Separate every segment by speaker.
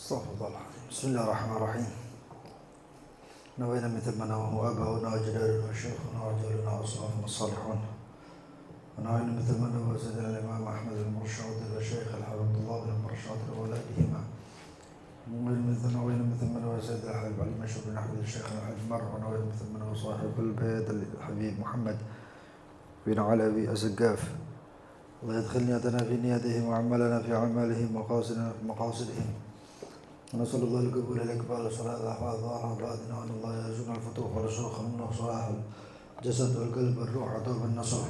Speaker 1: Astaghfirullah. Bismillahirrahmanirrahim. Nawayna mithal ma nawahu abauna wa jadaluna wa shaykhuna wa jaluna wa salafuna salihun. Nawayna mithal ma nawahu sayyidina al-imam Ahmad al-Murshad wa shaykh al-Habibullah al-Murshad wa waladihima. Nawayna mithal ma nawahu sayyidina al-Habib Ali Mashhur bin Ahmad al-Shaykh al-Habib Mar wa nawayna mithal ma nawahu sahib al-bayt al-Habib Muhammad bin Alawi az-Zaggaf. Allah yadkhilni atana fi niyatihim wa amalana fi amalihim wa qasidana fi maqasidihim. ونسأل الله القبول الإقبال صلاة الأحفاد ظاهرة بعدنا وأن الله يرزقنا الفتوح والرسوخ منه صلاح الجسد والقلب والروح وطوب النصوح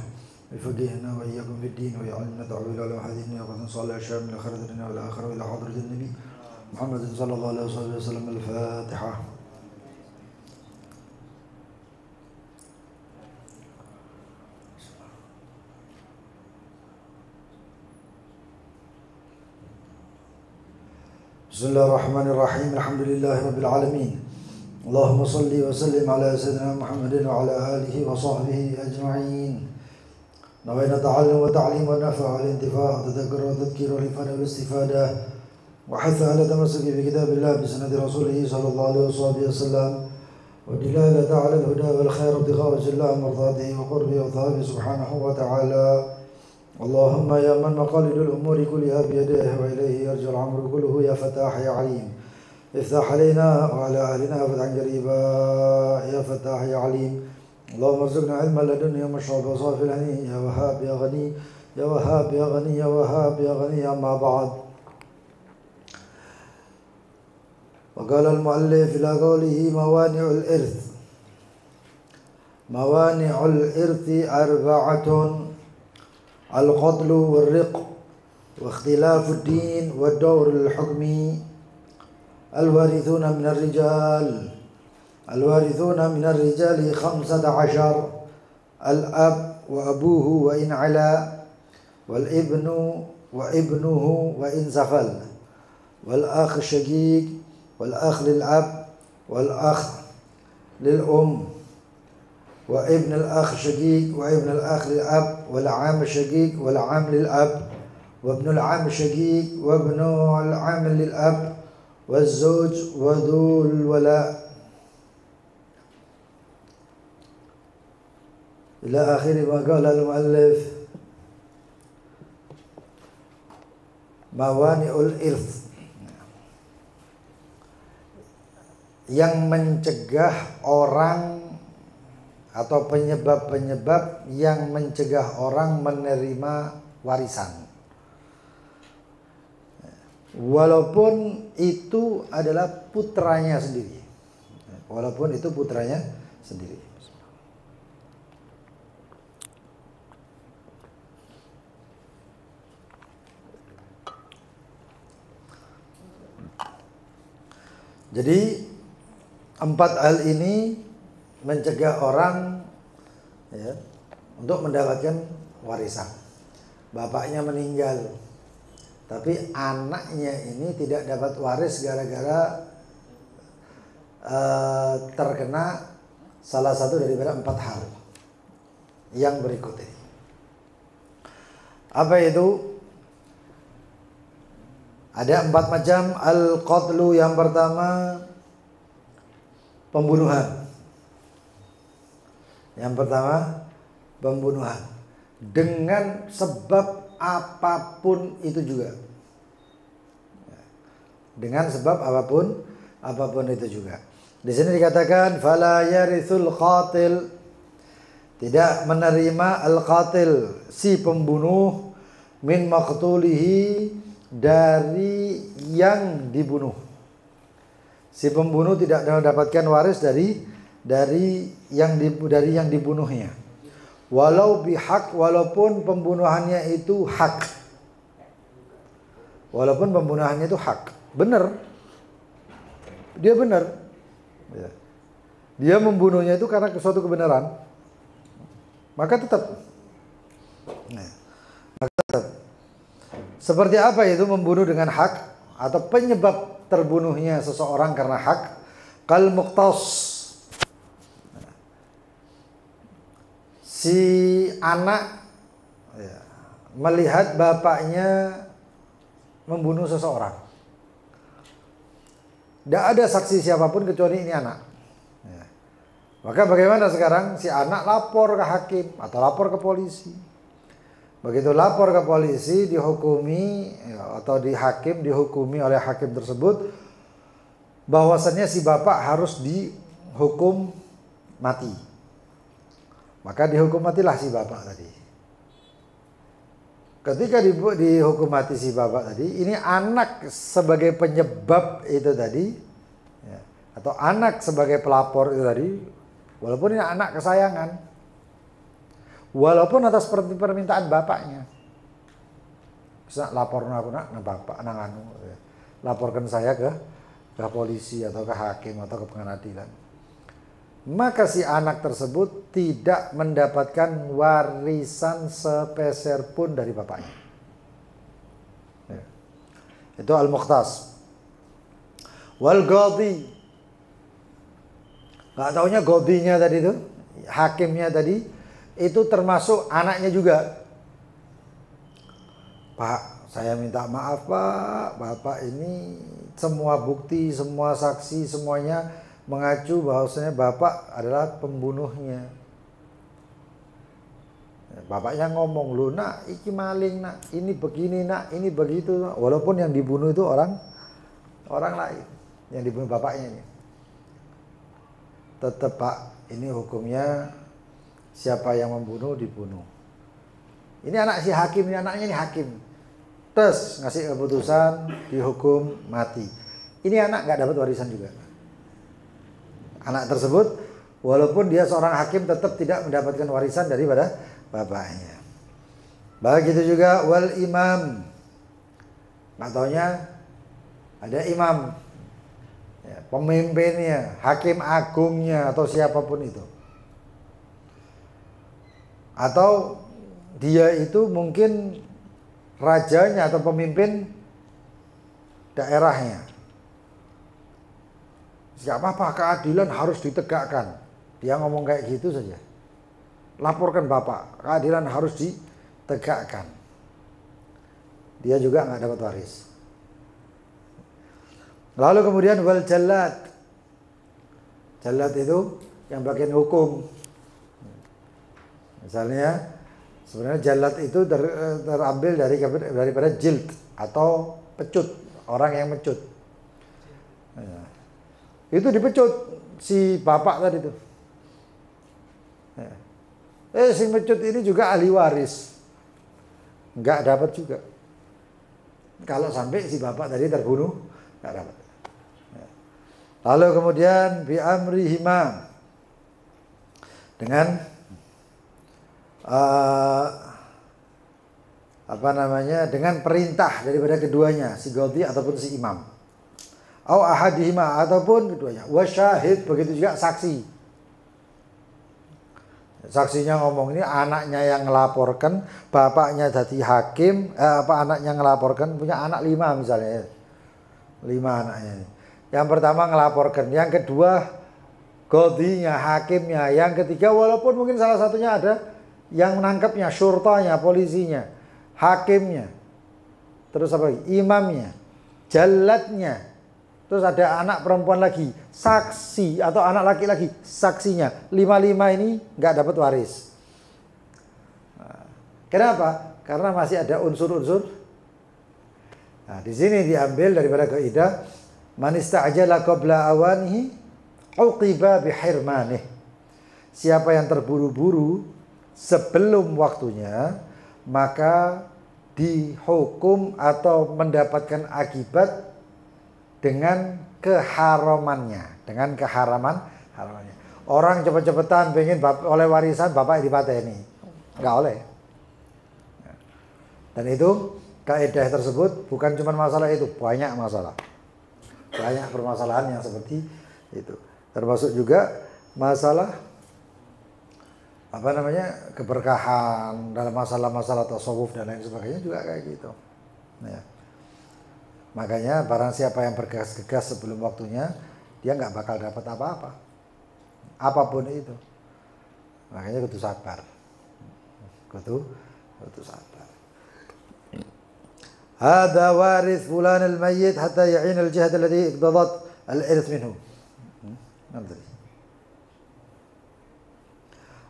Speaker 1: يفقهنا وإياكم في الدين ويعلمنا تعويل على حديثنا وقد صالح الشام من خير الدنيا والآخرة وإلى حضرة النبي محمد صلى الله عليه وسلم. الفاتحة. بسم الله الرحمن الرحيم. الحمد لله رب العالمين. اللهم صل وسلم على سيدنا محمد وعلى آله وصحبه أجمعين. نوينا تعلم وتعليم والنفع والانتفاع والتذكر والتذكير والإفادة والاستفادة وحث على تمسك بكتاب الله بسنة رسوله صلى الله عليه وسلم والدلالة على الهدى والخير ابتغاء وجه الله مرضاته وقربه وثوابه سبحانه وتعالى. اللهم يا من مقاليد الأمور كلها بيديه وإليه يرجع الأمر كله يا فتاح يا عليم افتح علينا وعلى أهلنا فتحا قريبا يا فتاح يا عليم. اللهم ارزقنا علما لدنيا مشرب وصافي الهني يا وهاب يا غني يا وهاب يا غني يا وهاب يا غني. أما بعد، وقال المؤلف إلى قوله موانع الإرث. موانع الإرث أربعة: القتل والرق واختلاف الدين والدور الحكمي. الوارثون من الرجال 15: الأب وأبوه وإن علا، والابن وابنه وإن سفل، والأخ الشقيق، والأخ للأب، والأخ للأم، وابن الأخ الشقيق، وابن الأخ للأب، والعم الشقيق، والعم للأب، وابن العم الشقيق، وابن العم للأب، والزوج وذو الولاء إلى آخر ما قال المؤلف. Mawani'ul irth, yang mencegah orang atau penyebab-penyebab yang mencegah orang menerima warisan, walaupun itu adalah putranya sendiri. Jadi 4 hal ini mencegah orang untuk mendapatkan warisan. Bapaknya meninggal, tapi anaknya ini tidak dapat waris gara-gara terkena salah satu daripada 4 hal yang berikut ini. Apa itu? Ada 4 macam. Al-qatlu, yang pertama pembunuhan. Dengan sebab apapun itu juga. Di sini dikatakan fala yarithul qatil, tidak menerima al-qatil, si pembunuh, min maqtulihi, dari yang dibunuh. Si pembunuh tidak mendapatkan waris dari yang dibunuhnya. Walau bihaq, walaupun pembunuhannya itu hak. Benar. Dia benar. Dia membunuhnya itu karena suatu kebenaran. Maka tetap. Seperti apa itu membunuh dengan hak, atau penyebab terbunuhnya seseorang karena hak? Kal muqtas, si anak melihat bapaknya membunuh seseorang. Tidak ada saksi siapapun kecuali ini anak. Ya. Maka bagaimana sekarang? Si anak lapor ke hakim atau lapor ke polisi. Begitu lapor ke polisi, dihukumi ya, atau dihukumi oleh hakim tersebut bahwasannya si bapak harus dihukum mati. Maka dihukum matilah si bapak tadi. Ketika dihukum mati si bapak tadi, ini anak sebagai penyebab itu tadi, ya, atau anak sebagai pelapor itu tadi, walaupun ini anak kesayangan, walaupun atas permintaan bapaknya, bisa lapor aku nak bapak nanganu, ya, laporkan saya ke polisi atau ke hakim atau ke pengadilan. Maka si anak tersebut tidak mendapatkan warisan sepeser pun dari bapaknya. Ya. Itu al-mukhtas. Wal qadhi. Gak taunya qadhinya tadi itu, hakimnya tadi, itu termasuk anaknya juga. Pak, saya minta maaf Pak, Bapak ini semua bukti, semua saksi, semuanya mengacu bahwasanya Bapak adalah pembunuhnya. Bapaknya ngomong, lu nak, iki maling nak, ini begini nak, ini begitu nak. Walaupun yang dibunuh itu orang lain, yang dibunuh bapaknya ini. Tetap Pak, ini hukumnya siapa yang membunuh dibunuh. Ini anak si hakim, ini anaknya ini hakim. Terus ngasih keputusan dihukum mati. Ini anak nggak dapat warisan juga. Anak tersebut walaupun dia seorang hakim tetap tidak mendapatkan warisan daripada bapaknya. Begitu juga wal imam. Nggak taunya ada imam, ya, pemimpinnya, hakim agungnya atau siapapun itu. Atau dia itu mungkin rajanya atau pemimpin daerahnya. Gak apa-apa, keadilan harus ditegakkan. Dia ngomong kayak gitu saja. Laporkan Bapak, keadilan harus ditegakkan. Dia juga nggak dapat waris. Lalu kemudian wal jalad. Jalad itu yang bagian hukum. Misalnya sebenarnya jalad itu terambil daripada jild atau pecut, orang yang mecut. Ya. Itu dipecut si bapak tadi itu. Ya. Si mecut ini juga ahli waris, nggak dapat juga. Kalau sampai si bapak tadi terbunuh, nggak dapat. Ya. Lalu kemudian bi amrihima, dengan dengan perintah daripada keduanya, si qadhi ataupun si imam. Au ahadihima, ataupun keduanya. Wasyahid, begitu juga saksi. Saksinya ngomong, ini anaknya yang ngelaporkan, bapaknya jadi hakim, anaknya ngelaporkan, punya anak 5 misalnya. 5 anaknya. Yang pertama ngelaporkan, yang kedua qadhinya, hakimnya, yang ketiga walaupun mungkin salah satunya ada yang menangkapnya, syurtanya, polisinya, hakimnya, terus apa lagi? Imamnya, jalladnya. Terus ada anak perempuan lagi, saksi, atau anak laki-laki, saksinya. 5 ini nggak dapat waris. Nah, kenapa? Karena masih ada unsur-unsur. Nah, di sini diambil daripada kaidah man ista'jala qabla awanihi uqiba bihirmanih. Siapa yang terburu-buru sebelum waktunya, maka dihukum atau mendapatkan akibat dengan keharamannya, dengan haramannya. Orang cepet-cepetan pengen oleh warisan, bapak dipateni, nggak oleh. Dan itu kaidah tersebut bukan cuma masalah itu, banyak masalah, banyak permasalahan yang seperti itu. Termasuk juga masalah keberkahan dalam masalah-masalah tasawuf dan lain sebagainya juga kayak gitu. Ya. Makanya barang siapa yang bergegas-gegas sebelum waktunya, dia nggak bakal dapat apa-apa, apapun itu. Makanya kudu sabar, kudu sabar. Hada waris fulan al-mayyit hatta ya'in al-jihad alladhi iqtadat al-irth minhu.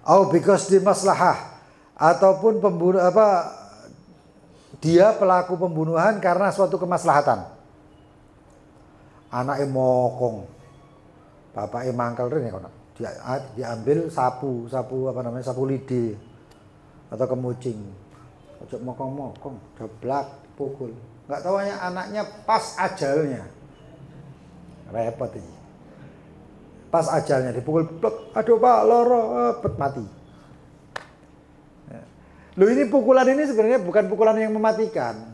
Speaker 1: Au because di maslahah, ataupun pembunuh dia pelaku pembunuhan karena suatu kemaslahatan. Anaknya mokong, bapaknya mangkel rene kono. Diambil sapu sapu lidi atau kemucing. Ojo mokong-mokong, jeblak, pukul. Enggak tahunya anaknya pas ajalnya. Repot ini. Pas ajalnya dipukul, plek, aduh Pak, loro, mati. Loh, ini pukulan ini sebenarnya bukan pukulan yang mematikan.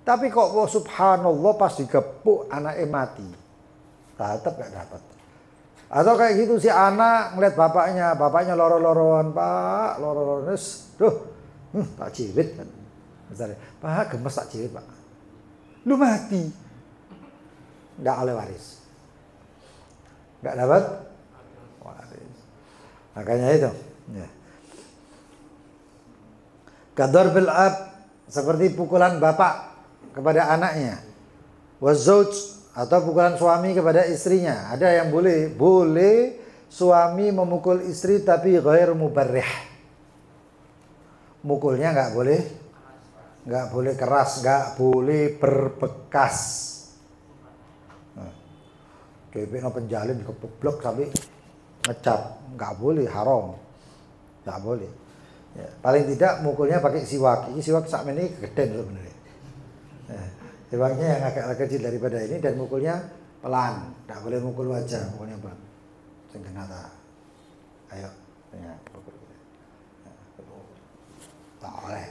Speaker 1: Tapi kok subhanallah pas digepuk anaknya mati. Tetap gak dapat. Atau kayak gitu si anak ngeliat bapaknya loro-loroan, Pak, loro-loroan, tak ciwit kan. Misalnya, Pak gemes tak ciwit Pak. Lu mati. Gak oleh waris. Gak dapat waris. Makanya itu. Ya. Kadar bil ab, seperti pukulan bapak kepada anaknya. Wazauj, atau pukulan suami kepada istrinya. Ada yang boleh suami memukul istri tapi ghair mubarrih. Mukulnya nggak boleh keras, nggak boleh berbekas. Kayak no penjalin keblok sampai ngecap, nggak boleh, haram, nggak boleh. Ya, paling tidak mukulnya pakai siwak. Ini siwak sak ini gede sebenarnya. Siwaknya yang agak kecil daripada ini dan mukulnya pelan, nggak boleh mukul wajah, mukulnya pelan. Sing kena ta. Ayo, ya, pukul. Tak oleh.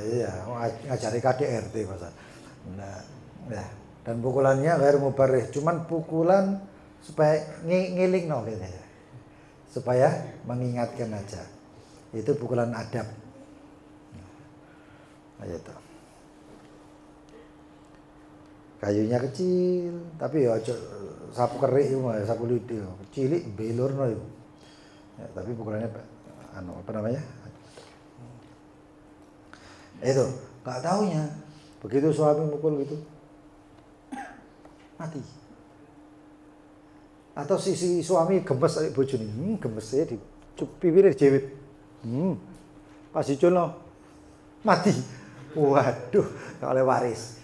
Speaker 1: Iya, ngajari KDRT pasal. Nah, ya. Dan pukulannya ghair mubarrih, cuman pukulan supaya ngiling gitu ya. Supaya mengingatkan aja. Itu pukulan adab. Nah, itu. Kayunya kecil, tapi ya sapu kerik itu, sapu lidi, cilik belurno itu. Ya, tapi pukulannya apa namanya? Itu, nggak taunya. Begitu suami mukul gitu, mati. Atau si suami gemes dari bojone, gemesnya di bibirnya dijewit. Pas diculno mati. Waduh, gak oleh waris.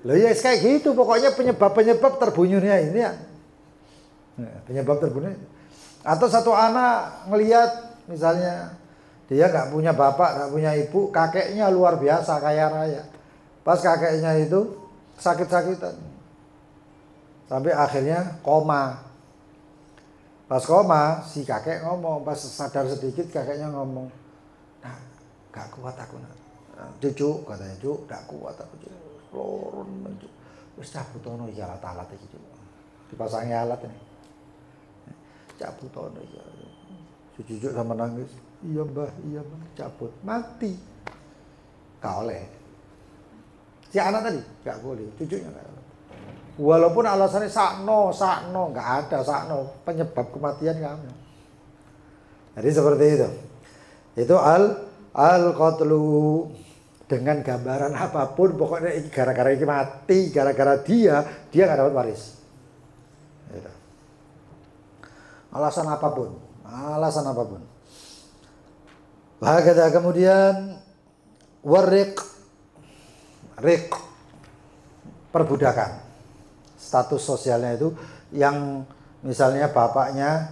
Speaker 1: Loh ya kayak gitu, pokoknya penyebab terbunuhnya ini ya. Penyebab terbunuh. Atau satu anak ngelihat misalnya dia nggak punya bapak, nggak punya ibu, kakeknya luar biasa kaya raya. Pas kakeknya itu sakit-sakitan, sampai akhirnya koma. Pas koma, si kakek ngomong, pas sadar sedikit kakeknya ngomong, nah, gak kuat aku nak. Cucu, katanya, Cuk, gak kuat aku, Cuk. Lorun, Cuk. Wis cabutono iki alat-alat iki, Cuk. Dipasangi alat ini. Cabutono iki. Cucu sama nangis. Iya mbah, cabut. Mati. Gak oleh. Si anak tadi, gak boleh. Cucunya gak boleh. Walaupun alasannya sakno, nggak ada sakno, penyebab kematian kamu. Jadi seperti itu. Itu al-qatlu dengan gambaran apapun, pokoknya gara-gara ini mati, gara-gara dia nggak dapat waris. Gitu. Alasan apapun. Bahkan kemudian warik, perbudakan. Status sosialnya itu yang misalnya bapaknya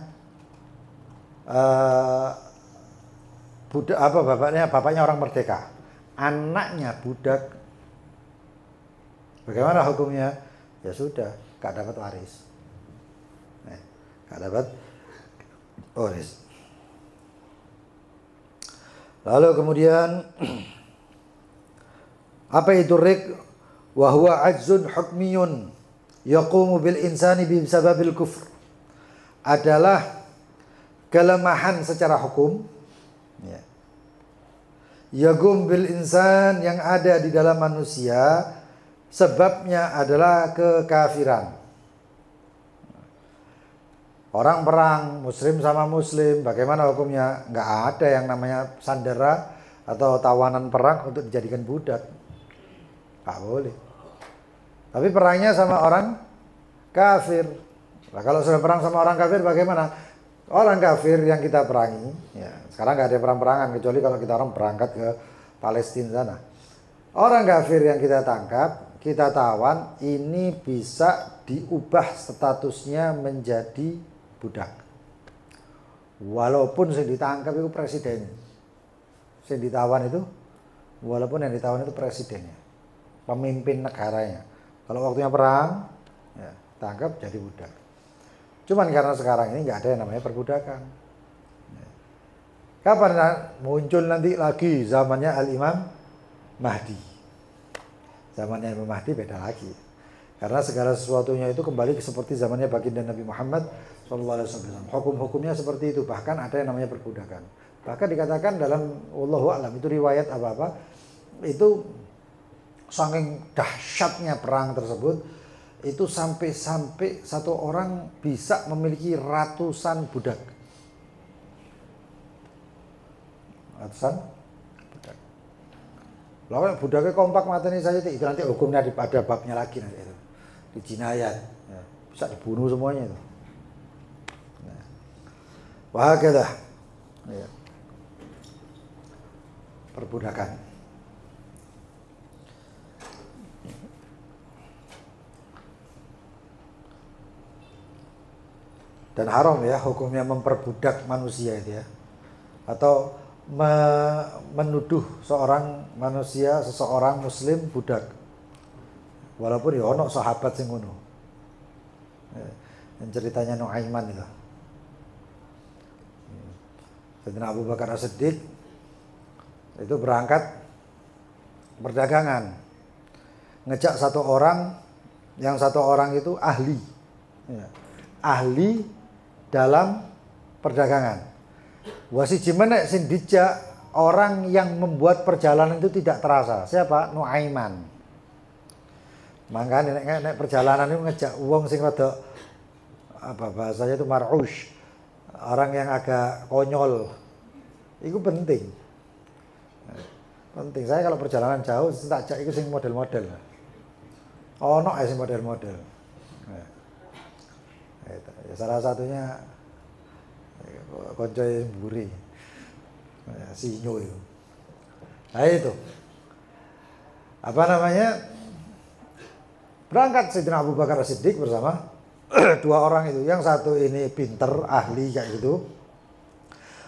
Speaker 1: bapaknya orang merdeka, anaknya budak, bagaimana hukumnya? Ya sudah, gak dapat waris, gak dapat waris. Lalu kemudian apa itu rik? Wa huwa ajzun hukmiyun yaqumu bil insani bi sababil kufr, adalah kelemahan secara hukum, ya. Yaqum bil insan, yang ada di dalam manusia, sebabnya adalah kekafiran. Orang perang muslim sama muslim, bagaimana hukumnya? Nggak ada yang namanya sandera atau tawanan perang untuk dijadikan budak, nggak boleh. Tapi perangnya sama orang kafir. Nah, kalau sudah perang sama orang kafir bagaimana? Orang kafir yang kita perangi, ya, sekarang nggak ada perang-perangan kecuali kalau kita orang berangkat ke Palestina sana. Orang kafir yang kita tangkap, kita tawan, ini bisa diubah statusnya menjadi budak. Walaupun yang ditangkap itu presidennya. Yang ditawan itu, walaupun yang ditawan itu presidennya, pemimpin negaranya. Kalau waktunya perang, ya, tangkap jadi budak. Cuman karena sekarang ini nggak ada yang namanya perbudakan. Kapan muncul nanti lagi zamannya Al-Imam Mahdi? Zamannya Imam Mahdi beda lagi. Karena segala sesuatunya itu kembali seperti zamannya baginda Nabi Muhammad SAW. Hukum-hukumnya seperti itu. Bahkan ada yang namanya perbudakan. Bahkan dikatakan dalam wallahu a'lam itu riwayat apa-apa itu saking dahsyatnya perang tersebut. Itu sampai satu orang bisa memiliki ratusan budak. Ratusan budak. Lalu budaknya kompak matanya saja itu nanti hukumnya ada babnya lagi nanti itu. Di jinayat. Ya, bisa dibunuh semuanya itu. Nah. Wahakadah. Ya. Perbudakan. Dan haram ya hukumnya memperbudak manusia itu ya. Atau menuduh seseorang muslim budak. Walaupun ya ono sahabat sing ngono. Yang ceritanya Nuaiman itu. Sayyidina Abu Bakar As-Siddiq itu berangkat perdagangan. Ngejak satu orang, yang satu orang itu ahli. Ya. Ahli dalam perdagangan. Wasiji menek sing dijak orang yang membuat perjalanan itu tidak terasa. Siapa? Nuaiman. Makanya nek perjalanan itu ngejak wong sing rada apa bahasanya itu mar'ush. Orang yang agak konyol. Itu penting. Penting. Saya kalau perjalanan jauh tak ajak itu sing model-model. Ono sing model-model. Ya, salah satunya koncoy mburi sinyo itu. Nah itu apa namanya, berangkat Sayyidina Abu Bakar As-Siddiq bersama dua orang itu. Yang satu ini pinter ahli kayak gitu,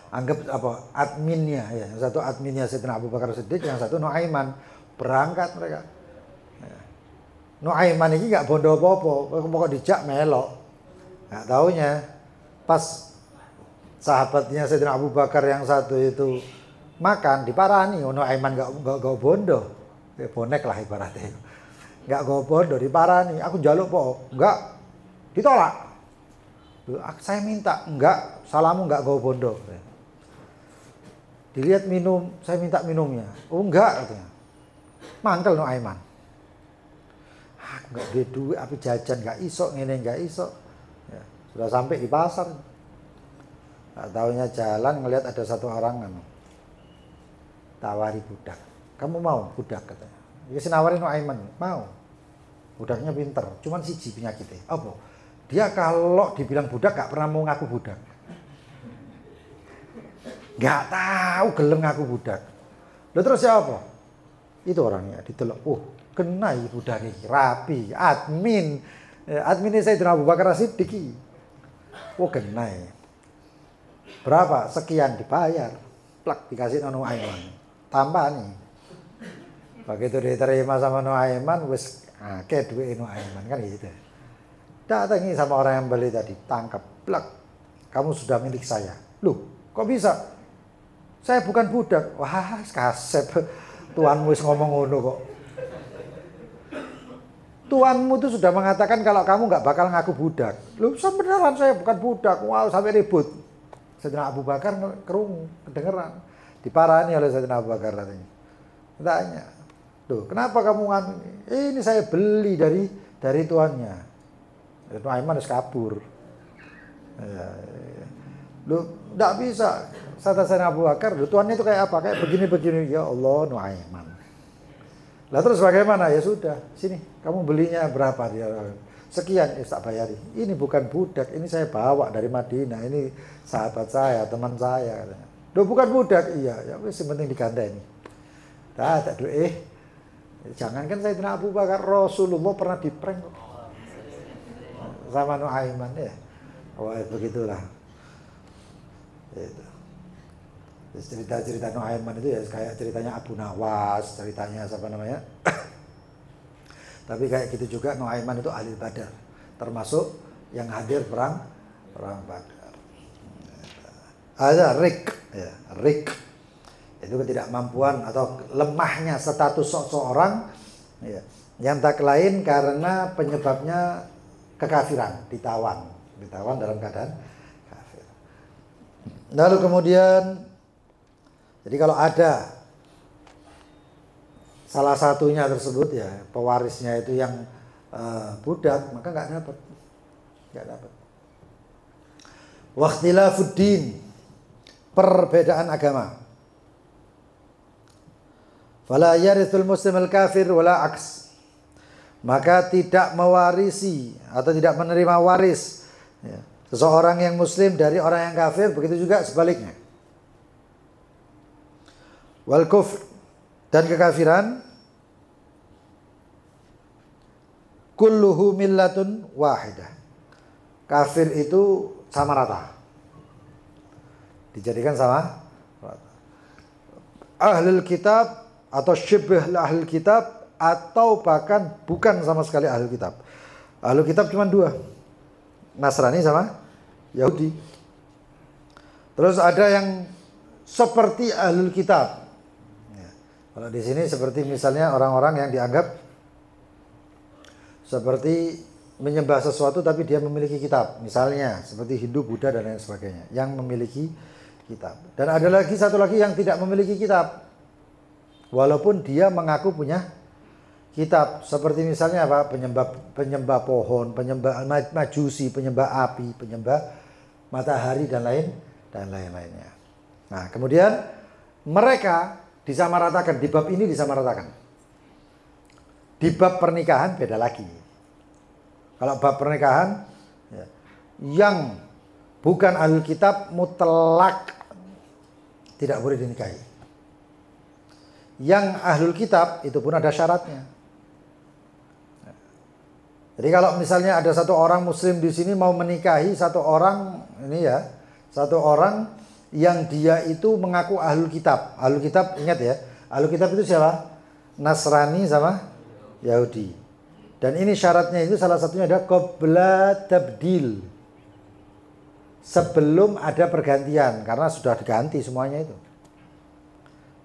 Speaker 1: anggap apa adminnya ya, yang satu adminnya Sayyidina Abu Bakar As-Siddiq, yang satu Nuaiman. Berangkat mereka. Nuaiman ini gak bondo apa-apa, pokok dijak melok. Nggak taunya pas sahabatnya Sayyidina Abu Bakar yang satu itu makan diparani. Nuaiman gak bondo, kayak bonek lah ibaratnya. Gak bondo diparani. Aku njaluk po, enggak, ditolak. Saya minta, enggak, salahmu enggak bondo. Dilihat minum, saya minta minumnya. Oh enggak katanya. Mangkel Nuaiman. Enggak ada duit, api jajan enggak iso, ngene enggak iso. Ya, sudah sampai di pasar. Nggak taunya jalan ngelihat ada satu orang kan, tawari budak. Kamu mau budak katanya. Dia nawarin Nuaiman, mau. Budaknya pinter, cuman siji penyakitnya. Apa? Dia kalau dibilang budak gak pernah mau ngaku budak. Gak tahu gelem ngaku budak. Lalu terus siapa? Itu orangnya ditelok. Oh, kena budak ini rapi, admin. Adminnya Sayyidina Abu Bakar As-Siddiq. Oh kena. Berapa? Sekian dibayar. Plak dikasih Nuaiman. Tambah nih. Begitu diterima sama Nuaiman, wis akeh duit Nuaiman kan gitu. Datangi sama orang yang beli tadi, tangkap, plak. Kamu sudah milik saya. Loh, kok bisa? Saya bukan budak. Wah, kasep. Tuanmu wis ngomong ngono kok. Tuanmu tuh sudah mengatakan kalau kamu nggak bakal ngaku budak. Loh, beneran saya bukan budak. Wow, sampai ribut. Sayyidina Abu Bakar kerungu, kedengeran. Diparani oleh Sayyidina Abu Bakar katanya. Tanya, loh, kenapa kamu nganu? Ini saya beli dari tuannya. Nuaiman harus kabur. Ya. Loh, nggak bisa. Kata Sayyidina Abu Bakar, loh, tuannya itu kayak apa? Kayak begini-begini. Ya Allah, Nuaiman. Lah terus bagaimana? Ya sudah, sini kamu belinya berapa? Dia sekian, tak bayari. Ini bukan budak, ini saya bawa dari Madinah, ini sahabat saya, teman saya. Loh bukan budak? Iya, ya wis penting diganteni. Tak duit. Jangankan Sayyidina Abu Bakar, Rasulullah pernah diprank sama Nuaiman ya. Wah, begitulah. Itu. Cerita-cerita Nuaiman itu ya kayak ceritanya Abu Nawas, ceritanya siapa namanya? Tapi kayak gitu juga Nuaiman itu ahli Badar, termasuk yang hadir perang Badar. Ada Rik, ya, Rik. Itu ketidakmampuan atau lemahnya status seseorang ya, yang tak lain karena penyebabnya kekafiran, ditawan dalam keadaan kafir. Lalu kemudian, jadi kalau ada salah satunya tersebut ya pewarisnya itu yang budak, maka nggak dapat. Wakhtilafuddin, perbedaan agama. Fala yarithul muslim al-kafir wala aks. Maka tidak mewarisi atau tidak menerima waris ya, seseorang yang muslim dari orang yang kafir, begitu juga sebaliknya. Wal kufr, dan kekafiran, kulluhu millatun wahidah. Kafir itu sama rata, dijadikan sama rata. Ahlul kitab atau syibh ahlul kitab, atau bahkan bukan sama sekali ahlul kitab. Ahlul kitab cuma dua, Nasrani sama Yahudi. Terus ada yang seperti ahlul kitab. Ya. Kalau di sini seperti misalnya orang-orang yang dianggap seperti menyembah sesuatu tapi dia memiliki kitab. Misalnya seperti Hindu, Buddha dan lain sebagainya yang memiliki kitab. Dan ada lagi satu lagi yang tidak memiliki kitab, walaupun dia mengaku punya kitab, seperti misalnya apa? Penyembah pohon, penyembah majusi, penyembah api, penyembah matahari dan lain-lainnya. Nah, kemudian mereka disamaratakan, di bab ini disamaratakan. Di bab pernikahan beda lagi. Kalau bab pernikahan ya, yang bukan ahlul kitab mutlak tidak boleh dinikahi. Yang ahlul kitab itu pun ada syaratnya. Jadi kalau misalnya ada satu orang muslim di sini mau menikahi satu orang ini ya, satu orang yang dia itu mengaku ahlul kitab. Ahlul kitab, ingat ya, ahlul kitab itu siapa? Nasrani sama Yahudi. Dan ini syaratnya itu salah satunya ada qabla tabdil. Sebelum ada pergantian, karena sudah diganti semuanya itu.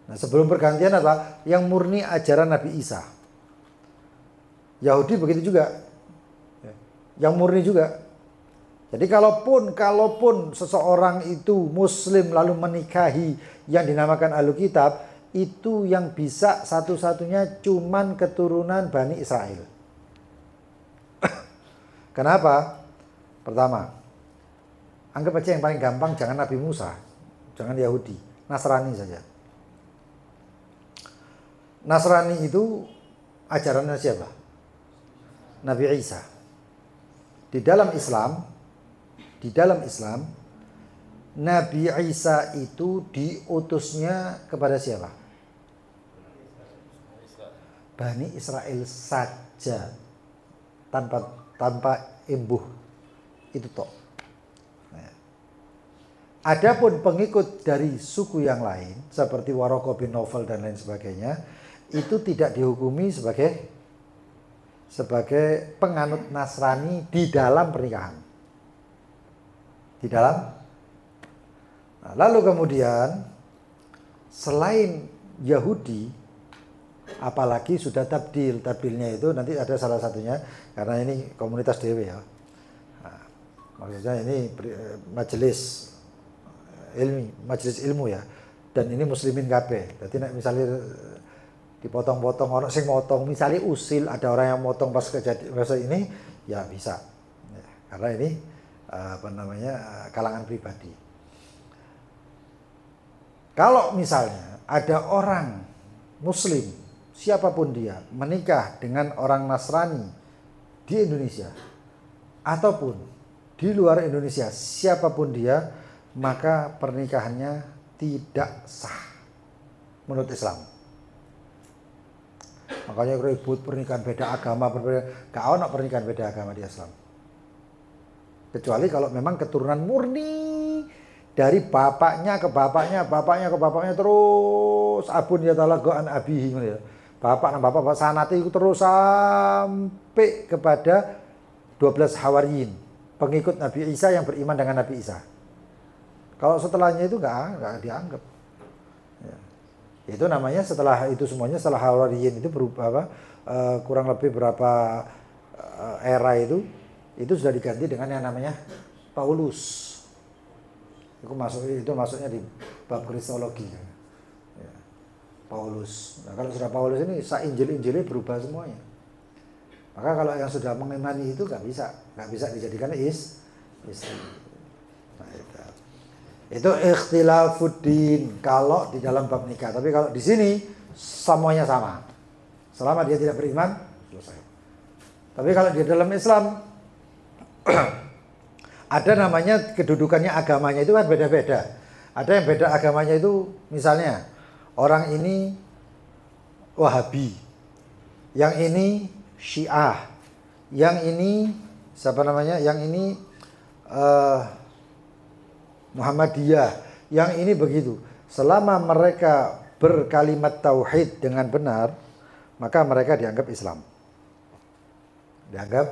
Speaker 1: Nah, sebelum pergantian apa? Yang murni ajaran Nabi Isa. Yahudi begitu juga. Yang murni juga. Jadi kalaupun seseorang itu muslim lalu menikahi yang dinamakan ahlul kitab, itu yang bisa satu-satunya cuman keturunan Bani Israel. Kenapa? Pertama, anggap aja yang paling gampang, jangan Nabi Musa, jangan Yahudi, Nasrani saja. Nasrani itu ajarannya siapa? Nabi Isa. Di dalam Islam, Nabi Isa itu diutusnya kepada siapa? Bani Israel saja, tanpa imbuh, itu toh. Adapun pengikut dari suku yang lain seperti Waraqah bin Naufal dan lain sebagainya, itu tidak dihukumi sebagai penganut Nasrani di dalam pernikahan. Nah, lalu kemudian selain Yahudi, apalagi sudah tabdil. Tabdilnya itu nanti ada salah satunya, karena ini komunitas dewe ya. Nah, maksudnya ini majelis ilmu ya. Dan ini muslimin kabeh. Jadi misalnya dipotong-potong orang sing motong, misalnya usil, ada orang yang motong pas kejadian ini ya bisa ya, karena ini kalangan pribadi. Kalau misalnya ada orang muslim siapapun dia menikah dengan orang Nasrani di Indonesia ataupun di luar Indonesia, siapapun dia, maka pernikahannya tidak sah menurut Islam. Makanya ribut pernikahan beda agama, gak ada pernikahan beda agama di Islam. Kecuali kalau memang keturunan murni dari bapaknya ke bapaknya, bapaknya ke bapaknya terus abun ya ta'ala go'an abihi ya. Bapak dan bapak sanati itu terus sampai kepada 12 hawariyin, pengikut Nabi Isa yang beriman dengan Nabi Isa. Kalau setelahnya itu nggak dianggap. Ya. Itu namanya setelah itu semuanya, setelah hawariyin itu berubah kurang lebih berapa era itu sudah diganti dengan yang namanya Paulus. Itu masuknya di bab kristologi. Ya. Paulus. Nah, kalau sudah Paulus ini Injil-Injilnya berubah semuanya. Maka kalau yang sudah mengimani itu nggak bisa dijadikan istri. Nah, itu ikhtilafuddin kalau di dalam bab nikah. Tapi kalau di sini semuanya sama. Selama dia tidak beriman, selesai. Tapi kalau di dalam Islam ada namanya kedudukannya agamanya itu kan beda-beda. Ada yang beda agamanya itu misalnya orang ini Wahabi, yang ini Syiah, yang ini siapa namanya? Yang ini Muhammadiyah, yang ini begitu. Selama mereka berkalimat tauhid dengan benar, maka mereka dianggap Islam. Dianggap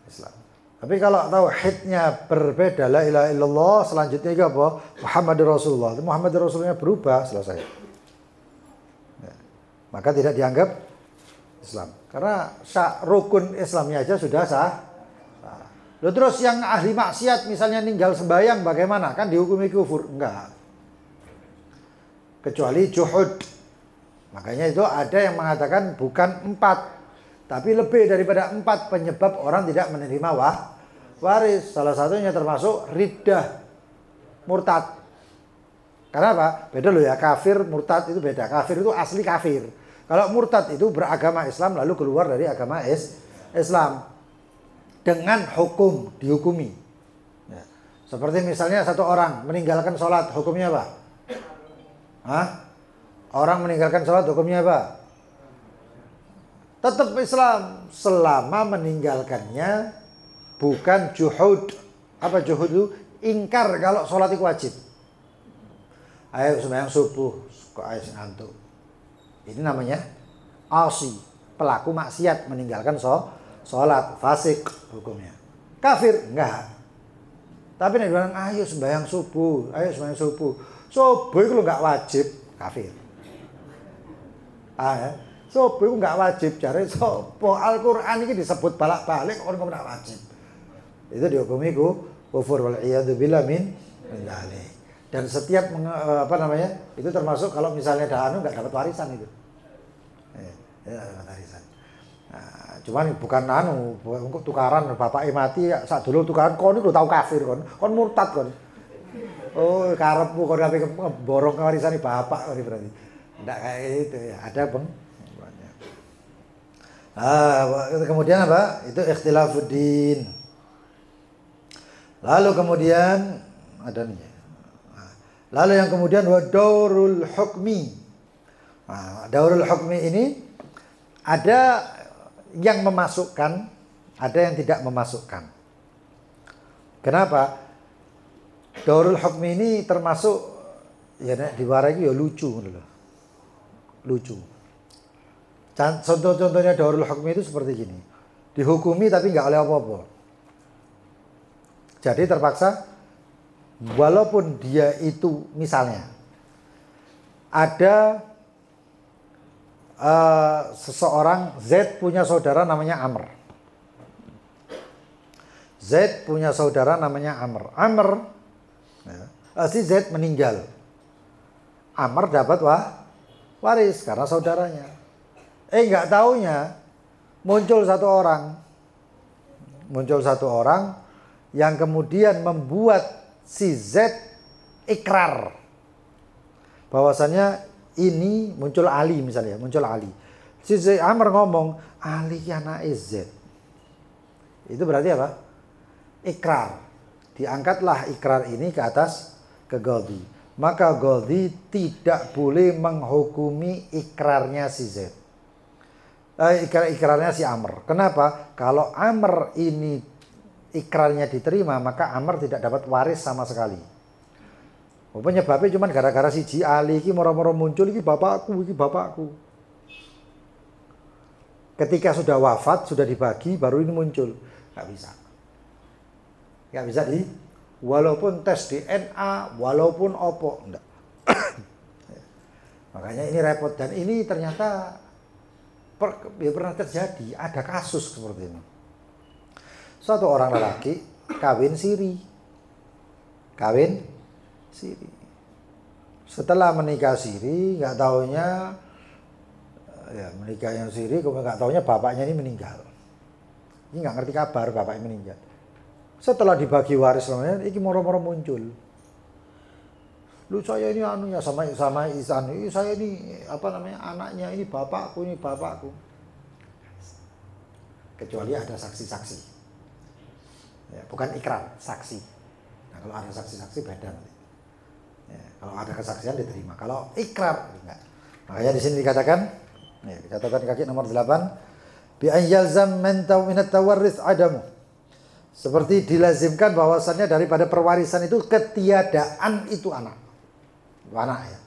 Speaker 1: Islam. Tapi kalau tauhidnya berbeda, la ilaha illallah, selanjutnya itu apa? Muhammadur Rasulullah. Muhammadur Rasulullah berubah, selesai. Ya. Maka tidak dianggap Islam. Karena rukun Islamnya aja sudah sah. Loh, terus yang ahli maksiat misalnya ninggal sembahyang bagaimana? Kan dihukumi kufur? Enggak. Kecuali juhud. Makanya itu ada yang mengatakan bukan 4. Tapi lebih daripada 4 penyebab orang tidak menerima waris. Salah satunya termasuk riddah, murtad. Karena apa? Beda loh ya, kafir, murtad itu beda. Kafir itu asli kafir. Kalau murtad itu beragama Islam lalu keluar dari agama Islam. Dengan hukum, dihukumi. Ya. Seperti misalnya satu orang meninggalkan sholat, hukumnya apa? Hah? Orang meninggalkan sholat, hukumnya apa? Tetap Islam selama meninggalkannya bukan juhud. Apa juhud itu? Ingkar kalau sholat itu wajib. Ayo sembahyang subuh, kok ayo ngantuk. Ini namanya asi, pelaku maksiat meninggalkan sholat, fasik hukumnya. Kafir enggak. Tapi nek bilang ayo sembahyang subuh, ayo sembahyang subuh. Subuh itu enggak wajib, kafir. Ya. Subuh itu enggak wajib, jare sapa Al-Qur'an iki disebut balak-balik kok enggak wajib. Itu dihukumi kufur wal iyad billah min dzalik. Dan setiap itu termasuk kalau misalnya dahanu enggak dapat warisan itu. Ya, dapat warisan. Nah, cuman bukan untuk tukaran bapak mati sak dulu tukaran kon itu tahu kafir kon murtad kon. Oh, karepmu kon ape borong warisane bapak berarti. Enggak kayak itu ya. Ada, Bang. Kemudian apa? Itu ikhtilafuddin. Lalu kemudian ada nih. Lalu yang kemudian wa daurul hukmi. Daurul hukmi ini ada yang memasukkan, ada yang tidak memasukkan. Kenapa? Daurul hukmi ini termasuk ya nek diwarai ya lucu loh. Lucu. Contoh-contohnya daurul hukmi itu seperti gini. Dihukumi tapi nggak oleh apa-apa. Jadi terpaksa walaupun dia itu misalnya ada seseorang Z punya saudara namanya Amr. Z punya saudara namanya Amr. Si Z meninggal. Amr dapat waris karena saudaranya. Nggak taunya muncul satu orang yang kemudian membuat si Z ikrar bahwasannya ini muncul Ali misalnya, muncul Ali. Si Amr ngomong, Ali anak Z. Itu berarti apa? Ikrar. Diangkatlah ikrar ini ke atas ke Ghadhi. Maka Ghadhi tidak boleh menghukumi ikrarnya si Z. Ikrarnya si Amr. Kenapa? Kalau Amr ini ikrarnya diterima, maka Amr tidak dapat waris sama sekali. Penyebabnya cuma gara-gara si Ali ini moro-moro muncul, ini bapakku, ini bapakku. Ketika sudah wafat, sudah dibagi, baru ini muncul. Nggak bisa. Nggak bisa walaupun tes DNA, walaupun opo. Enggak. Makanya ini repot. Dan ini ternyata pernah terjadi. Ada kasus seperti ini. Suatu orang lelaki kawin siri. Setelah menikah siri, nggak taunya ya menikah yang siri, kemudian nggak taunya bapaknya ini meninggal. Ini nggak ngerti kabar bapaknya meninggal. Setelah dibagi waris namanya, ini moro-moro muncul. Lu saya ini anunya sama Isan, saya ini apa namanya anaknya, ini bapakku. Kecuali ada saksi-saksi. Ya, bukan ikrar, saksi. Nah, kalau ada saksi-saksi beda nanti. Ya, kalau ada kesaksian diterima. Kalau ikrar enggak. Makanya di sini dikatakan, nih, di catatan kaki nomor 8, bi an yalzam min tawarrits adamu. Seperti dilazimkan bahwasannya daripada perwarisan itu ketiadaan itu anak. Anak ya.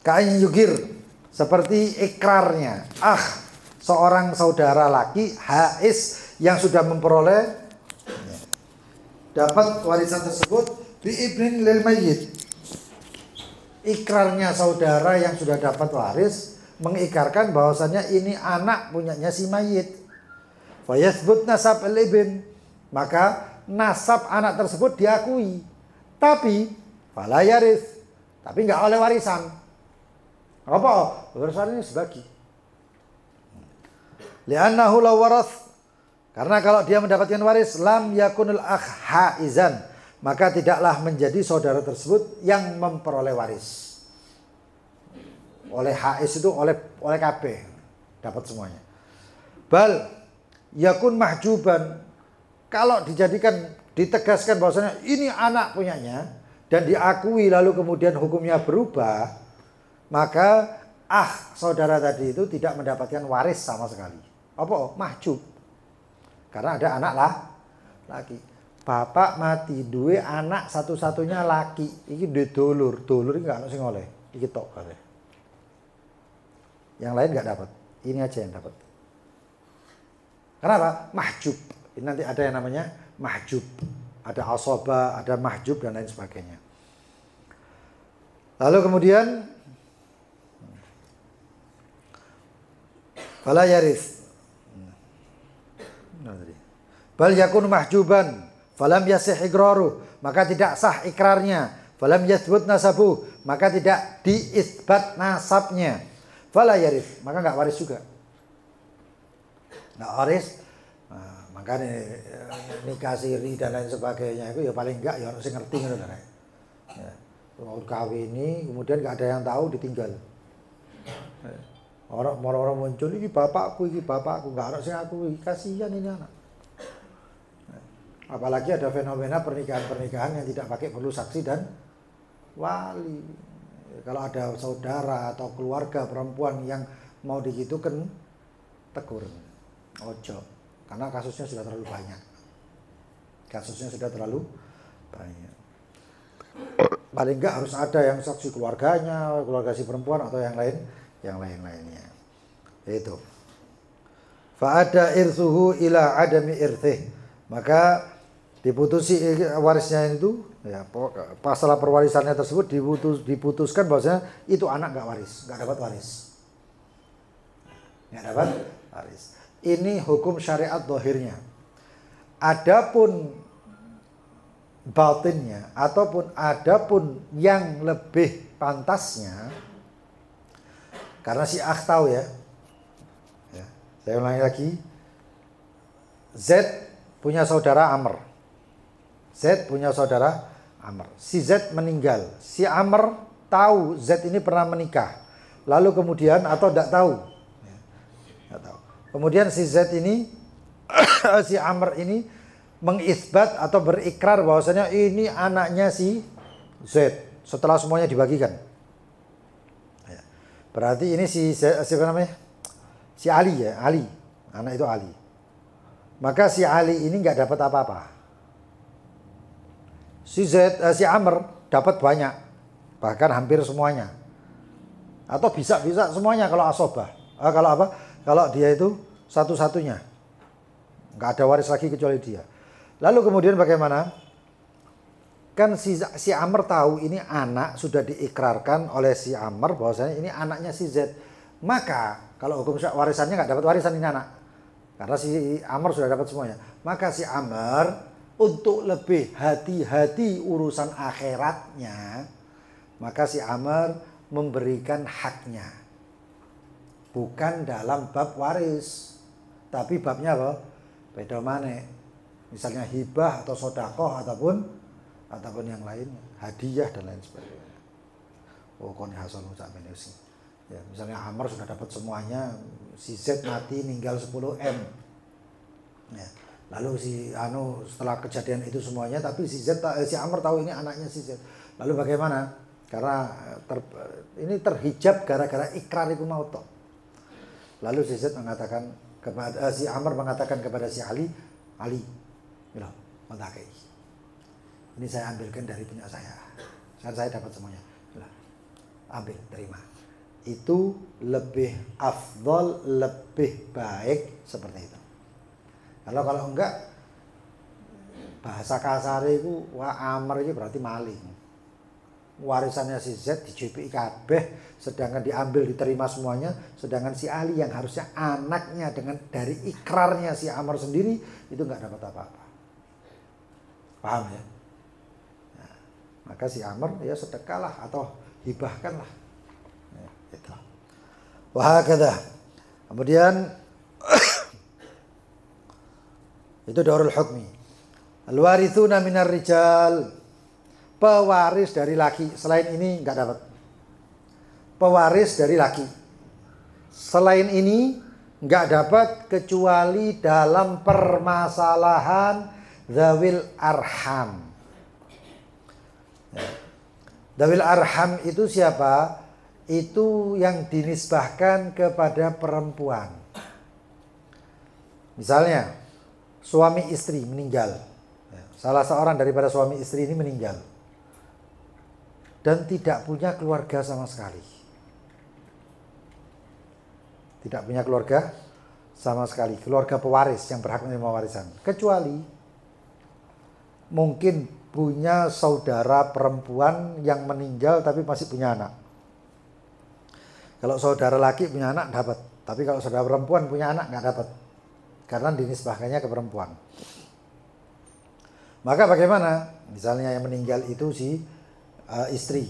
Speaker 1: Kain yugir, seperti ikrarnya. Seorang saudara laki hais yang sudah memperoleh dapat warisan tersebut bi ibnin lil mayyit. Ikrarnya saudara yang sudah dapat waris mengikrarkan bahwasannya ini anak punyanya si mayit. Fa yathbut nasab al ibn, maka nasab anak tersebut diakui. Tapi fala yaris, tapi enggak oleh warisan. Apa? Warisan ini sebagi. Li'annahu law warath, karena kalau dia mendapatkan waris lam yakunul akh haizan, maka tidaklah menjadi saudara tersebut yang memperoleh waris. Oleh haiz itu oleh KB dapat semuanya. Bal yakun mahjuban, kalau ditegaskan bahwasanya ini anak punyanya dan diakui lalu kemudian hukumnya berubah, maka saudara tadi itu tidak mendapatkan waris sama sekali. Apa? Mahjub. Karena ada anak laki. Bapak mati duwe anak satu-satunya laki. Iki duwe dulur iki gak ono sing oleh. Iki tok kabeh. Yang lain gak dapat. Ini aja yang dapat. Kenapa? Mahjub. Ini nanti ada yang namanya mahjub. Ada asaba, ada mahjub dan lain sebagainya. Lalu kemudian fala yaris. Bal yakun mahjuban falam yasih iqraru, maka tidak sah ikrarnya. Falam yathbut nasabu, maka tidak diisbat nasabnya. Fala yaris, maka enggak waris juga. Enggak waris. Nah, maka nikah siri dan lain sebagainya itu ya paling enggak ya harus ngerti ngono kan. Ya. Mau kawin ini kemudian enggak ada yang tahu ditinggal. Orang muncul ini bapakku enggak harus sing aku, kasihan ini anak. Apalagi ada fenomena pernikahan yang tidak pakai perlu saksi dan wali. Kalau ada saudara atau keluarga perempuan yang mau digitukan, tegur, ojo, karena kasusnya sudah terlalu banyak. Paling enggak harus ada yang saksi keluarganya, keluarga si perempuan atau yang lainnya. Itu. Fa ada irsuhu ila adami irthih, maka diputusi warisnya itu ya, masalah perwarisannya tersebut diputuskan bahwasanya itu anak nggak dapat waris. Ini hukum syariat zahirnya. Adapun batinnya adapun yang lebih pantasnya, karena si akh tahu ya. Saya ulangi lagi. Z punya saudara Amr. Si Z meninggal. Si Amr tahu Z ini pernah menikah. Lalu kemudian atau tidak tahu. Tidak tahu. Kemudian si Z ini si Amr ini mengisbat atau berikrar bahwasanya ini anaknya si Z setelah semuanya dibagikan. Berarti ini si siapa namanya? Si Ali ya, Ali. Anak itu Ali. Maka si Ali ini nggak dapat apa-apa. Si Amr dapat banyak, bahkan hampir semuanya. Atau bisa semuanya kalau asobah. Kalau apa? Kalau dia itu satu-satunya. Nggak ada waris lagi kecuali dia. Lalu kemudian bagaimana? Kan si Amr tahu ini anak sudah diikrarkan oleh si Amr bahwasanya ini anaknya si Z. Maka kalau hukum warisannya nggak dapat warisan ini anak. Karena si Amr sudah dapat semuanya. Maka si Amr untuk lebih hati-hati urusan akhiratnya, maka si Amr memberikan haknya. Bukan dalam bab waris, tapi babnya apa? Beda mana? Misalnya hibah atau sodakoh ataupun yang lain, hadiah dan lain sebagainya. Oh, kon hasil ucap sih. Ya, misalnya Amr sudah dapat semuanya, si Z mati ninggal 10M. Ya. Lalu setelah kejadian itu semuanya, tapi si Amr tahu ini anaknya si Z. Lalu bagaimana? Karena ini terhijab gara-gara ikrar itu mau toh. Lalu si Z mengatakan kepada si Amr mengatakan kepada si Ali, loh, mentakai. Ini saya ambilkan dari punya saya. Kan saya dapat semuanya. Loh, ambil, terima. Itu lebih afdol, lebih baik seperti itu. Kalau enggak, bahasa kasar itu Amr itu berarti maling. Warisannya si Z di kabeh, sedangkan diambil diterima semuanya, sedangkan si Ali yang harusnya anaknya dari ikrarnya si Amr sendiri itu enggak dapat apa-apa. Paham ya? Nah, maka si Amr ya sedekahlah atau hibahkanlah. Ya, itu. Wahakadha. Kemudian itu darul hukmi. Al-warithuna minar rijal. Pewaris dari laki. Selain ini enggak dapat. Pewaris dari laki. Selain ini enggak dapat kecuali dalam permasalahan dzawil arham. Dzawil arham itu siapa? Itu yang dinisbahkan kepada perempuan. Misalnya suami istri meninggal. Salah seorang daripada suami istri ini meninggal. Dan tidak punya keluarga sama sekali. Tidak punya keluarga sama sekali. Keluarga pewaris yang berhak menerima warisan. Kecuali mungkin punya saudara perempuan yang meninggal tapi masih punya anak. Kalau saudara laki punya anak dapat. Tapi kalau saudara perempuan punya anak nggak dapat. Karena dinisbahkannya ke perempuan. Maka bagaimana? Misalnya yang meninggal itu si istri.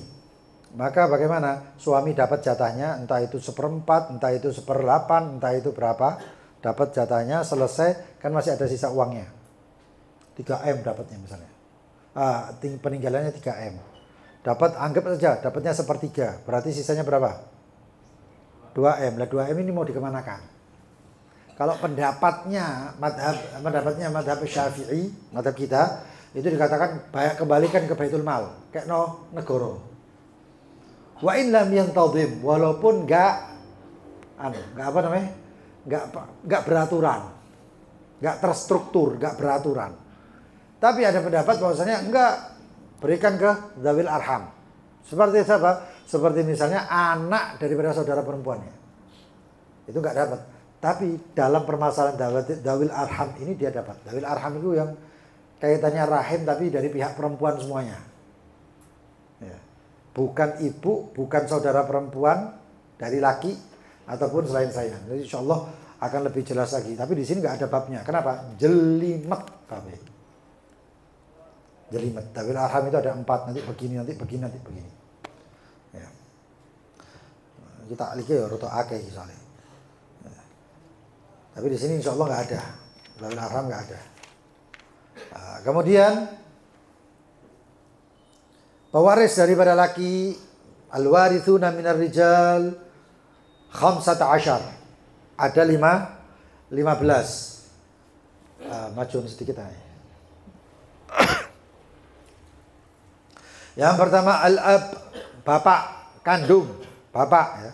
Speaker 1: Maka bagaimana? Suami dapat jatahnya, entah itu 1/4, entah itu 1/8, entah itu berapa. Dapat jatahnya, selesai, kan masih ada sisa uangnya. 3M dapatnya misalnya. Peninggalannya 3M. Dapat, anggap saja, dapatnya 1/3. Berarti sisanya berapa? 2M. Lah 2M ini mau dikemanakan? Kalau pendapatnya madhab Syafi'i, madhab kita, itu dikatakan kembalikan ke Baitul Mal, kayak negara. Wa in lam yantazim, walaupun enggak beraturan, enggak terstruktur, enggak beraturan. Tapi ada pendapat bahwasanya enggak, berikan ke dzawil arham. Seperti apa? Seperti misalnya anak daripada saudara perempuannya. Itu enggak dapat. Tapi dalam permasalahan dzawil arham ini dia dapat. Dzawil arham itu yang kaitannya rahim tapi dari pihak perempuan semuanya. Ya. Bukan ibu, bukan saudara perempuan dari laki ataupun selain saya. Jadi insya Allah akan lebih jelas lagi. Tapi di sini nggak ada babnya. Kenapa? Jelimet babnya. Jelimet. Dzawil arham itu ada 4. Nanti begini, nanti begini, nanti begini. Ya. Kita alih ya roto akeh misalnya. Ya. Tapi di sini insya Allah nggak ada. Dzawil arham nggak ada. Nah, kemudian pewaris daripada laki, al-warithuna minar rijal, 15. Ada 15. Majuan sedikit aja. Yang pertama al-ab, bapak kandung, bapak ya.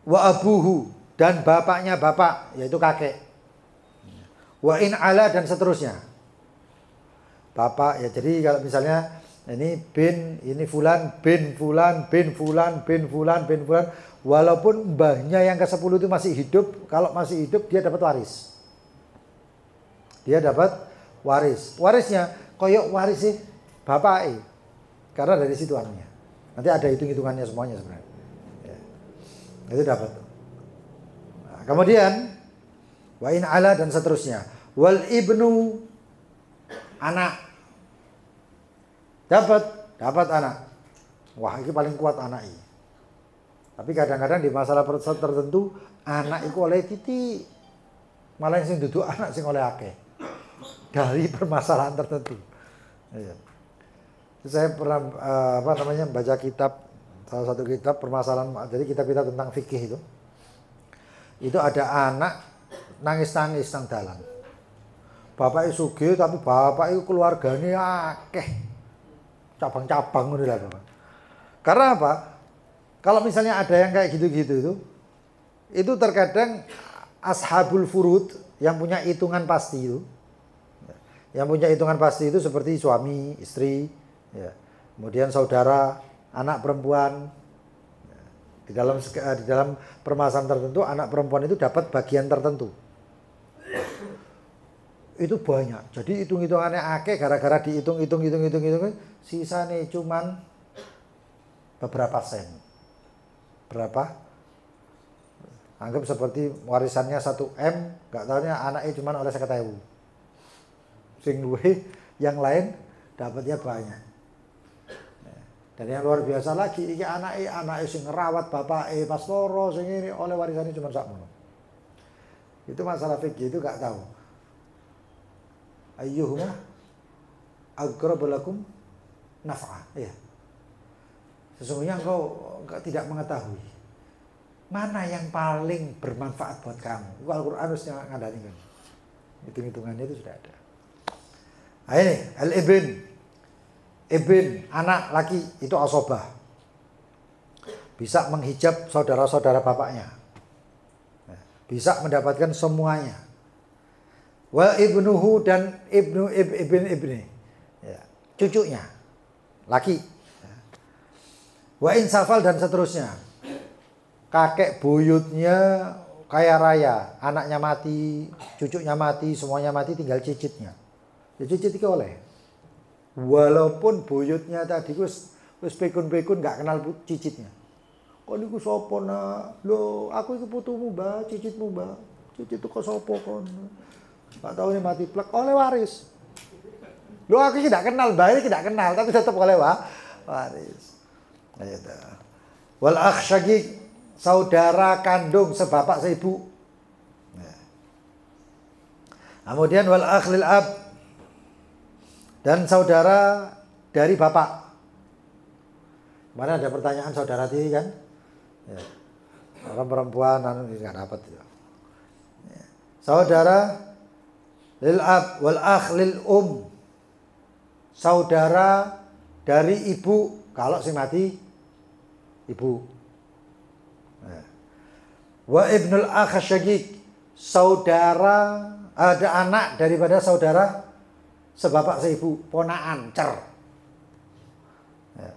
Speaker 1: Wa abuhu, dan bapaknya bapak, yaitu kakek. Wa in ala, dan seterusnya. Bapak ya, jadi kalau misalnya ini bin, ini fulan, bin fulan, bin fulan, bin fulan, bin fulan, walaupun mbahnya yang ke-10 itu masih hidup, kalau masih hidup dia dapat waris. Dia dapat waris. Warisnya koyok waris sih bapak, karena dari situ anunya. Nanti ada hitung-hitungannya semuanya sebenarnya. Ya. Itu dapat. Nah, kemudian wa in ala, dan seterusnya. Wal ibnu, anak. Dapat anak. Wah, ini paling kuat anak ini. Tapi kadang-kadang di masalah tertentu anak itu oleh titik, malah yang duduk anak sing oleh akeh. Dari permasalahan tertentu. Ya. Saya pernah baca kitab, salah satu kitab permasalahan, jadi kitab-kitab tentang fikih itu. Itu ada anak nangis-nangis nang dalan. Bapak sugih tapi bapak itu keluarganya akeh. Cabang-cabang ngono lah Bapak. Karena apa? Kalau misalnya ada yang kayak gitu-gitu itu terkadang ashabul furud yang punya hitungan pasti itu. Yang punya hitungan pasti itu seperti suami, istri, ya. Kemudian saudara, anak perempuan. Di dalam permasalahan tertentu, anak perempuan itu dapat bagian tertentu. Itu banyak. Jadi hitung-hitungannya akeh, gara-gara dihitung, sisanya cuman beberapa sen. Berapa? Anggap seperti warisannya 1M, nggak tahunya anaknya cuman oleh 50.000. Sing luwe, yang lain dapatnya banyak. Dan yang luar biasa lagi, iki anaknya sing ngerawat bapak pas loro, sing ini oleh warisannya cuma sakmono. Itu masalah fikih itu nggak tahu. Ayyuhuma aqrabu lakum naf'a. Ya. Sesungguhnya engkau tidak mengetahui mana yang paling bermanfaat buat kamu. Itu Al-Qur'an harus ngandani kan. Hitung-hitungannya itu sudah ada. Nah ini Ibn, anak laki itu asobah. Bisa menghijab saudara-saudara bapaknya. Bisa mendapatkan semuanya. Wa ibnuhu, dan ibni. Ya, cucunya. Laki. Wa insafal, dan seterusnya. Kakek buyutnya kaya raya. Anaknya mati, cucunya mati, semuanya mati, tinggal cicitnya. Ya cicit iki oleh. Walaupun buyutnya tadi wis pekun-pekun gak kenal cicitnya. Kok niku sapa nak? Lho, aku iku putumu, Mbak, cicitmu, Mbak. Cicit itu kok sapa kon? Gak tahu ini mati plek oleh waris. Lho, aku iki gak kenal, Mbak, iki gak kenal, tapi tetap oleh waris. Gitu. Wal akh syaqiq, saudara kandung sebapak seibu. Kemudian wal akh lil ab, dan saudara dari bapak. Mana ada pertanyaan saudara tiri kan? Ya. Orang perempuan nggak dapat. Ya. Saudara lil ab wal akh lil saudara dari ibu, kalau si mati ibu. Ya. Wa ibnul akh syaqiq, saudara, ada anak daripada saudara sebapak seibu, ponaan, cer. Ya.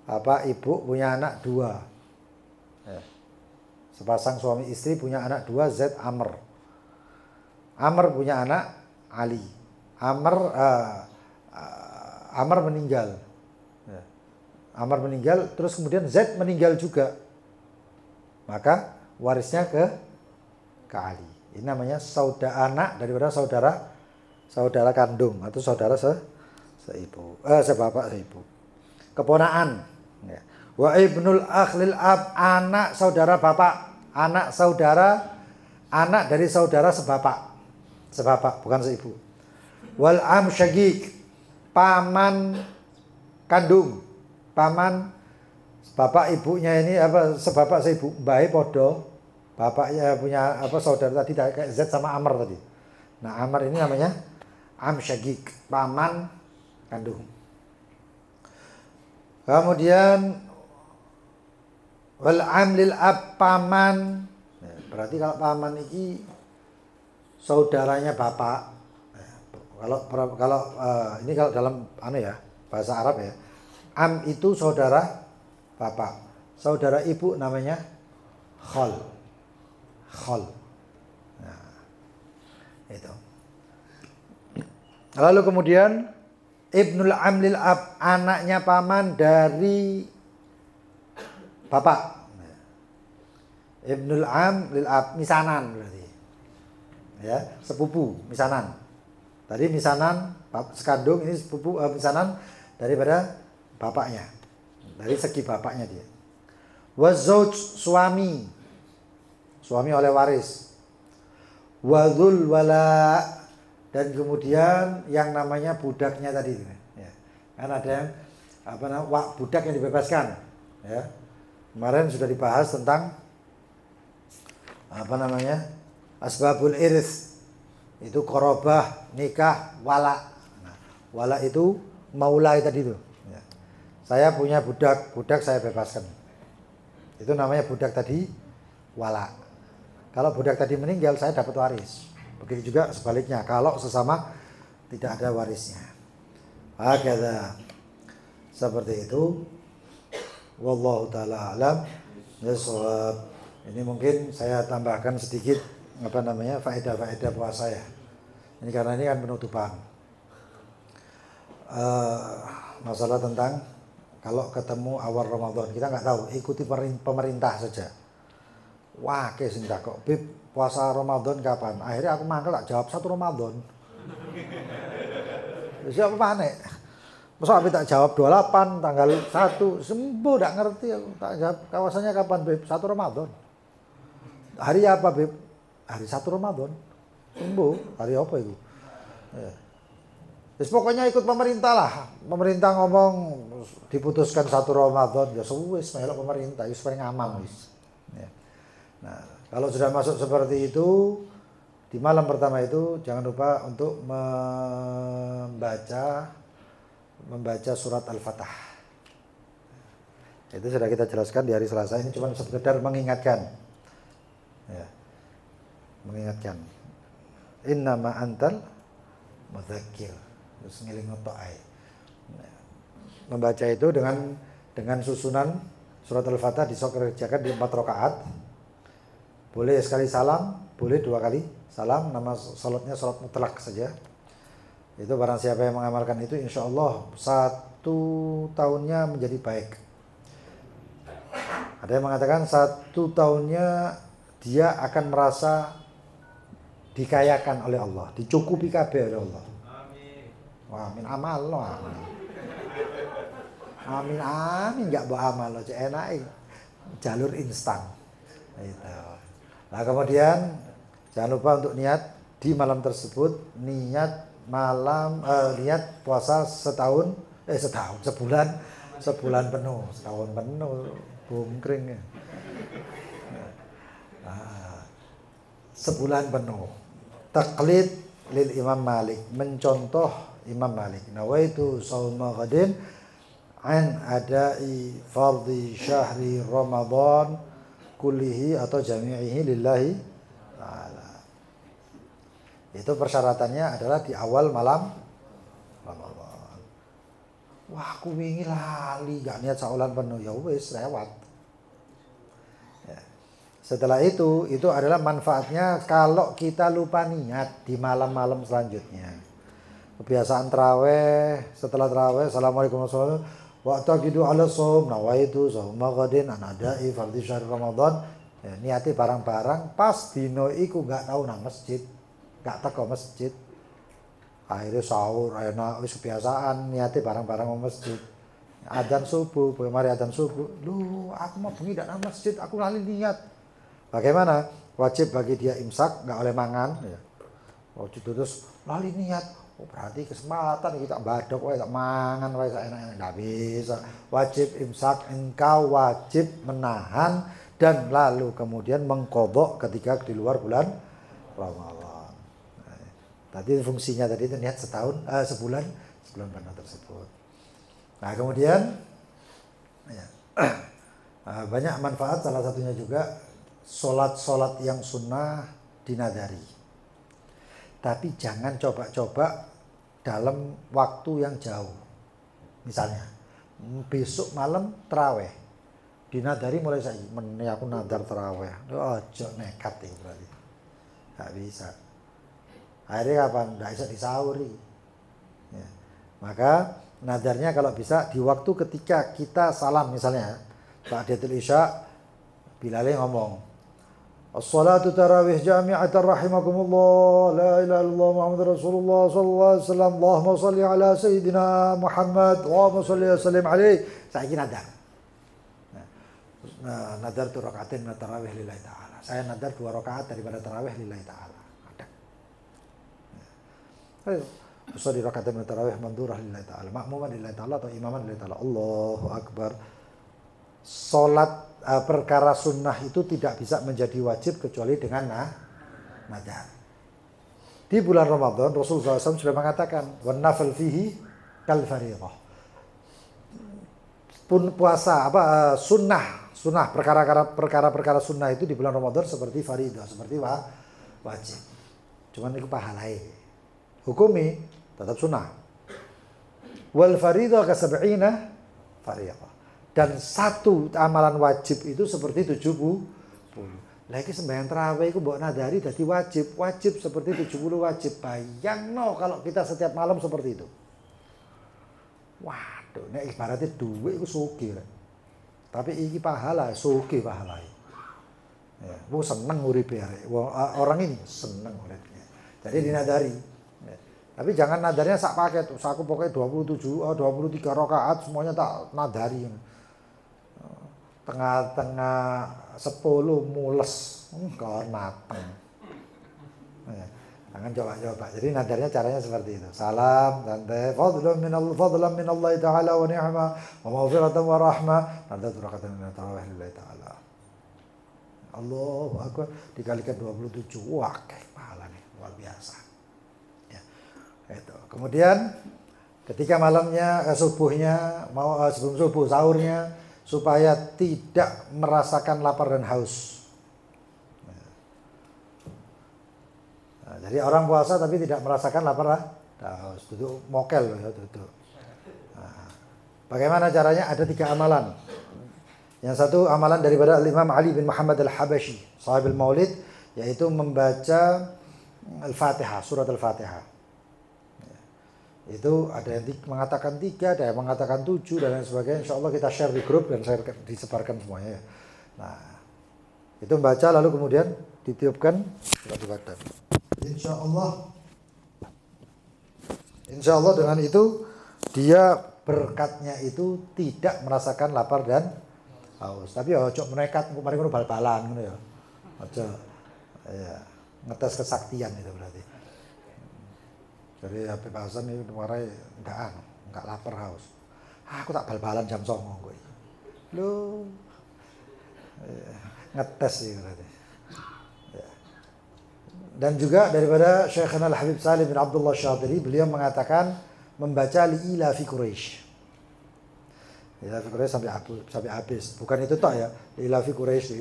Speaker 1: Bapak ibu punya anak 2. Ya. Sepasang suami istri punya anak 2, Z Amr. Amr punya anak Ali. Amr meninggal. Ya. Amr meninggal, terus kemudian Z meninggal juga. Maka warisnya ke Ali. Ini namanya saudara, anak daripada saudara kandung atau saudara sebapak seibu. Keponaan. Ya. Wa ibnul akh lil ab, anak saudara bapak, anak saudara, anak dari saudara sebapak bukan seibu. Wal am syaqiq, paman kandung, paman Bapak ibunya ini apa sebapak seibu, bae podo. Bapaknya punya apa saudara tadi kayak Z sama Amr tadi. Nah, Amr ini namanya am syagik, paman kandung. Kemudian wal am lil ab, paman. Nah, berarti kalau paman ini saudaranya bapak. Nah, ini kalau dalam bahasa Arab ya. Am itu saudara bapak. Saudara ibu namanya khol. Khol. Nah, itu. Lalu kemudian ibnul am lil ab, anaknya paman dari bapak. Ibnul am lil ab, misanan berarti. Ya, sepupu, misanan. Tadi misanan sekandung, ini sepupu misanan daripada bapaknya. Dari segi bapaknya dia. Wazauj, suami. Suami oleh waris. Wadzul wala, dan kemudian yang namanya budaknya tadi ya. Kan ada yang budak yang dibebaskan ya. Kemarin sudah dibahas tentang asbabul iris, itu korobah, nikah, wala. Nah, wala itu maulai tadi itu ya. Saya punya budak saya bebaskan, itu namanya budak tadi wala. Kalau budak tadi meninggal, saya dapat waris. Begitu juga sebaliknya, kalau sesama tidak ada warisnya. Hakadha, seperti itu. Wallahu taala alam bissawab. Ini mungkin saya tambahkan sedikit faedah-faedah puasa ya. Ini karena ini kan penutupan. Masalah tentang kalau ketemu awal Ramadan, kita nggak tahu, ikuti pemerintah saja. Wah, kesendak kok, Bib, puasa Ramadan kapan? Akhirnya aku mangkel tak jawab 1 Ramadan. Siapa panik? Masa aku tak jawab 28 tanggal 1, sembuh tak ngerti aku. Tak jawab kawasannya kapan, Bib? 1 Ramadan. Hari apa, Bib? Hari 1 Ramadan. Sembuh, hari apa itu? Ya. Terus pokoknya ikut pemerintah lah. Pemerintah ngomong diputuskan 1 Ramadan, ya suwis melok pemerintah, wis paling aman wis. Ya. Nah, kalau sudah masuk seperti itu, di malam pertama itu jangan lupa untuk membaca surat Al-Fatah. Itu sudah kita jelaskan di hari Selasa, ini cuma sekedar mengingatkan. Ya. Mengingatkan. Innama antal mudzakir. Terus ngiling otoai. Membaca itu dengan susunan surat Al-Fatah dikerjakan di 4 rakaat. Boleh sekali salam, boleh 2 kali salam, nama salatnya salat mutlak saja. Itu barang siapa yang mengamalkan itu, insya Allah 1 tahunnya menjadi baik. Ada yang mengatakan 1 tahunnya dia akan merasa dikayakan oleh Allah, dicukupi kabeh oleh Allah. Amin. Wah, amin amal lo. Amin amin, enggak bawa amal lo, enak jalur instan. Gitu. Nah, kemudian jangan lupa untuk niat di malam tersebut, niat puasa sebulan penuh, setahun penuh, bungkring ya. Nah, sebulan penuh. Taqlid lil Imam Malik, mencontoh Imam Malik. Nawaitu shauma ghadin an adai fardhi syahri Ramadan kullihi atau jami'ihi lillahi ta'ala. Itu persyaratannya adalah di awal malam Ramadan. Wah, aku wingi lali gak niat saulan penuh, ya wis lewat. Ya. Setelah itu adalah manfaatnya kalau kita lupa niat di malam-malam selanjutnya. Kebiasaan tarawih, setelah tarawih assalamualaikum warahmatullahi wabarakatuh. Wa'taqidu ala shaum nawaitu shauma ghadin an adai fardhi syahr Ramadan. Ya, niati barang-barang pas dino iku gak tau nang masjid, gak teko masjid. Akhirnya sahur enak wis kebiasaan niati barang-barang nang masjid. Adzan subuh, mari adzan subuh. Lu, aku mau bengi ndak nang masjid, aku lali niat. Bagaimana? Wajib bagi dia imsak, gak oleh mangan ya. Wajib terus lali niat. Oh, berarti kesempatan kita badok wae tak mangan wae sak enak-enak. Enggak bisa. Wajib imsak, engkau wajib menahan dan lalu kemudian mengqadha ketika di luar bulan Ramadan. Nah, tadi fungsinya tadi itu niat sebulan penuh tersebut. Nah, kemudian ya, banyak manfaat, salah satunya juga sholat yang sunnah dinadari. Tapi jangan coba-coba dalam waktu yang jauh. Misalnya, besok malam terawih. Dinadari mulai saiki, aku nadar terawih. Ojo nekat itu berarti. Gak bisa. Akhirnya kapan? Gak bisa disauri. Ya. Maka nadarnya kalau bisa di waktu ketika kita salam misalnya. Ba'datul Isya, Bilal ngomong, as-salatu tarawih jami'atan rahimakumullah, la ilaha illallah Muhammadur Rasulullah sallallahu alaihi wasallam, Allahumma shalli ala sayyidina Muhammad, Allahumma shalli wa sallim alaihi. Saya nadar. Nah, nadar tu rakaatin min tarawih lillahi ta'ala. Saya nadar 2 rakaat daripada tarawih lillahi ta'ala. Ada. Ayo, usolli rakaatin min tarawih mandurah lillahi ta'ala, makmuman lillahi ta'ala atau imaman lillahi ta'ala. Allahu akbar. Salat perkara sunnah itu tidak bisa menjadi wajib kecuali dengan nadar. Di bulan Ramadan Rasulullah SAW sudah mengatakan wan nafil fihi kal fardhah. Pun puasa sunnah perkara sunnah itu di bulan Ramadan seperti fardhah, seperti wajib. Cuman itu pahalai. Hukumi tetap sunnah. Wal fardhah ka 70 fardhah. Dan satu amalan wajib itu seperti 70. Lagi sembahyang tarawih itu mbok nadari dadi wajib seperti 70 wajib. Bayangno kalau kita setiap malam seperti itu. Waduh, nek ibaratnya duit itu sugih. Tapi iki pahala, sugih pahala. Ya, wong seneng uripe arek. Orang ini seneng uripnya. Jadi dinadari. Ya. Tapi jangan nadarnya sak paket. Aku pokoknya 23 rakaat semuanya tak nadari. Tengah-tengah 10 mules enggak mateng. Ya, jangan coba-coba. Jadi nadarnya caranya seperti itu. Salam santai, fadlan min Allah taala wa ni'ma wa maghfiratan wa rahmah. Nadar rakatan min tarawih lillahi taala. Allahu akbar dikalikan 27. Wah, kayak pahalanya luar biasa. Ya. Itu. Kemudian ketika malamnya subuhnya sebelum subuh sahurnya supaya tidak merasakan lapar dan haus. Nah, jadi orang puasa tapi tidak merasakan lapar dan haus. Duduk mokel ya, duduk. Nah, bagaimana caranya? Ada 3 amalan. Yang satu amalan daripada Imam Ali bin Muhammad Al-Habashi, sahibul Maulid, yaitu membaca Al-Fatihah, surat Al-Fatihah. Itu ada yang mengatakan 3, ada yang mengatakan 7 dan lain sebagainya. Insya Allah kita share di grup dan saya disebarkan semuanya. Nah, itu membaca lalu kemudian ditiupkan surat Al-Fatihah. Insya Allah dengan itu dia berkatnya itu tidak merasakan lapar dan haus. Tapi ojo menekat mari ngono bal-balan ngono ya. Ojo ya, ngetes kesaktian itu berarti. Jadi Habib Hasan itu kemarin enggak lapar haus. Aku tak bal-balan jam 09.00 kowe. Lho. Ngetes sih berarti. Ya. Dan juga daripada Syekhana Al-Habib Salim bin Abdullah Syadili, beliau mengatakan membaca Li'ila fi Quraisy. Li'ila fi Quraisy sampai habis. Bukan itu tok ya. Li'ila fi Quraisy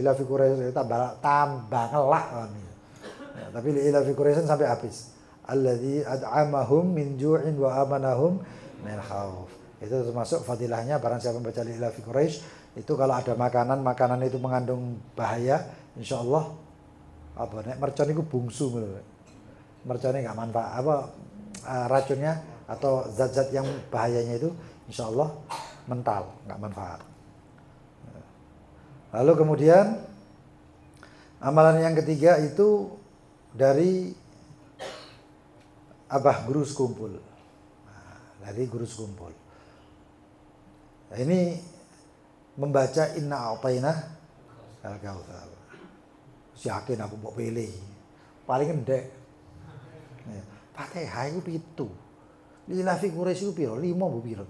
Speaker 1: tambah ngelak kan. Ya, tapi Li'ila fi Quraisy sampai habis. Alladzi ad'amahum min ju'in wa amanahum min khauf. Itu termasuk fadilahnya barang siapa membaca Li'ila fi Quraisy, itu kalau ada makanan itu mengandung bahaya, insyaallah nek mercon iku bungsu ngono. Mercone enggak manfaat racunnya atau zat-zat yang bahayanya itu insyaallah mental, enggak manfaat. Lalu kemudian amalan yang ketiga itu dari Abah Guru Sekumpul. Dari Guru Sekumpul. Nah, ini membaca Inna A'tainah Al-Kautsar. Yakin aku mau pilih. Paling endek. Fatihah itu 7. Lila fi Quraisy piro? 5 bu piro.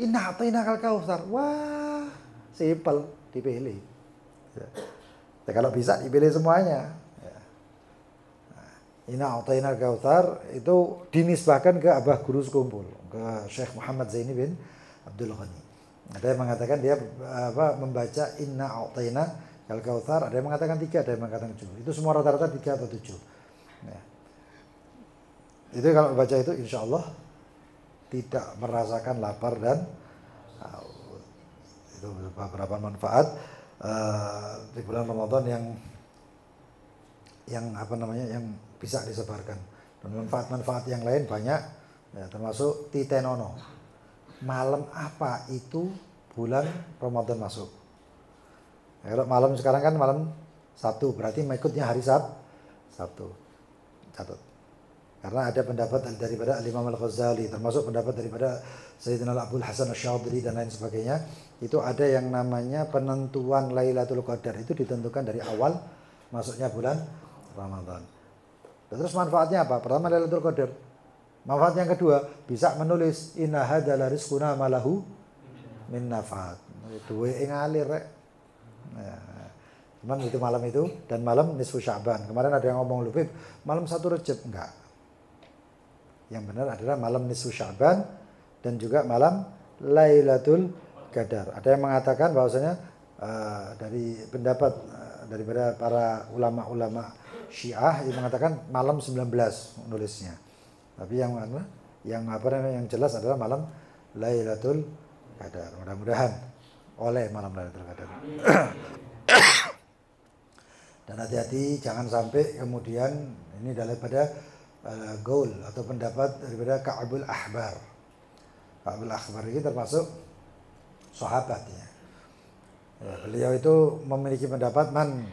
Speaker 1: Inna atainakal kautsar. Wah, simpel dipilih. Ya. Ya, kalau bisa dipilih semuanya. Ya. Nah, Inna atainakal kautsar itu dinisbahkan ke Abah Guru Sekumpul, ke Syekh Muhammad Zaini bin Abdul Ghani. Ada yang mengatakan dia membaca Inna atainakal kautsar, ada yang mengatakan 3, ada yang mengatakan 7. Itu semua rata-rata 3 atau 7. Ya. Itu kalau baca itu insya Allah tidak merasakan lapar dan haus. Itu beberapa manfaat di bulan Ramadan yang yang bisa disebarkan. Dan manfaat-manfaat yang lain banyak, ya, termasuk titenono. Malam apa itu bulan Ramadan masuk? Ya, kalau malam sekarang kan malam Sabtu, berarti mengikutnya hari Sabtu. Catat. Karena ada pendapat daripada Imam Al-Ghazali, termasuk pendapat daripada Sayyidina Abdul Hasan Asy-Syadzili dan lain sebagainya. Itu ada yang namanya penentuan Lailatul Qadar, itu ditentukan dari awal masuknya bulan Ramadan. Terus manfaatnya apa? Pertama Lailatul Qadar. Manfaat yang kedua, bisa menulis inna hadzal rizquna malahu min nafat. Duwe ngalir rek. Cuman itu malam itu dan malam nisfu Sya'ban. Kemarin ada yang ngomong lebih malam 1 Rajab, enggak. Yang benar adalah malam nisfu Sya'ban dan juga malam Lailatul Qadar. Ada yang mengatakan bahwasanya dari pendapat daripada para ulama-ulama Syiah yang mengatakan malam 19 nulisnya. Tapi yang jelas adalah malam Lailatul Qadar. Mudah-mudahan oleh malam Lailatul Qadar. Dan hati-hati jangan sampai kemudian ini daripada gaul atau pendapat daripada Ka'bul Ahbar. Ka'bul Ahbar ini termasuk sahabat ya. Beliau itu memiliki pendapat man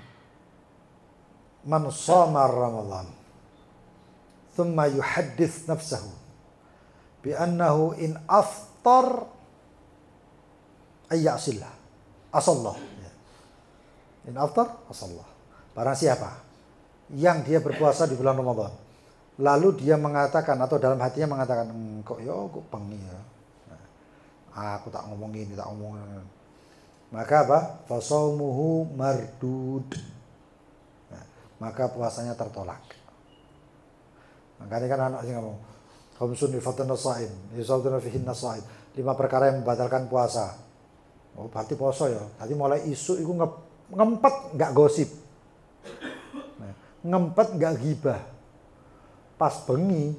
Speaker 1: shama Ramadan thumma yuhaddits nafsahu bi annahu in aftar ayyasillah asallah. In aftar asallah. Barang siapa yang dia berpuasa di bulan Ramadan lalu dia mengatakan atau dalam hatinya mengatakan kok pengi ya. Nah, aku tak ngomong ini, tak ngomong. Maka apa? Fasaumuhu mardud. Nah, maka puasanya tertolak. Makanya kan anak sih ngomong khamsun lifatun as-shaim, yusawtuna fihin as-shaim. 5 perkara yang membatalkan puasa. Oh, berarti puasa ya. Tadi mulai isu iku ngempet enggak gosip. Nah, ngempet enggak gibah. Pas bengi,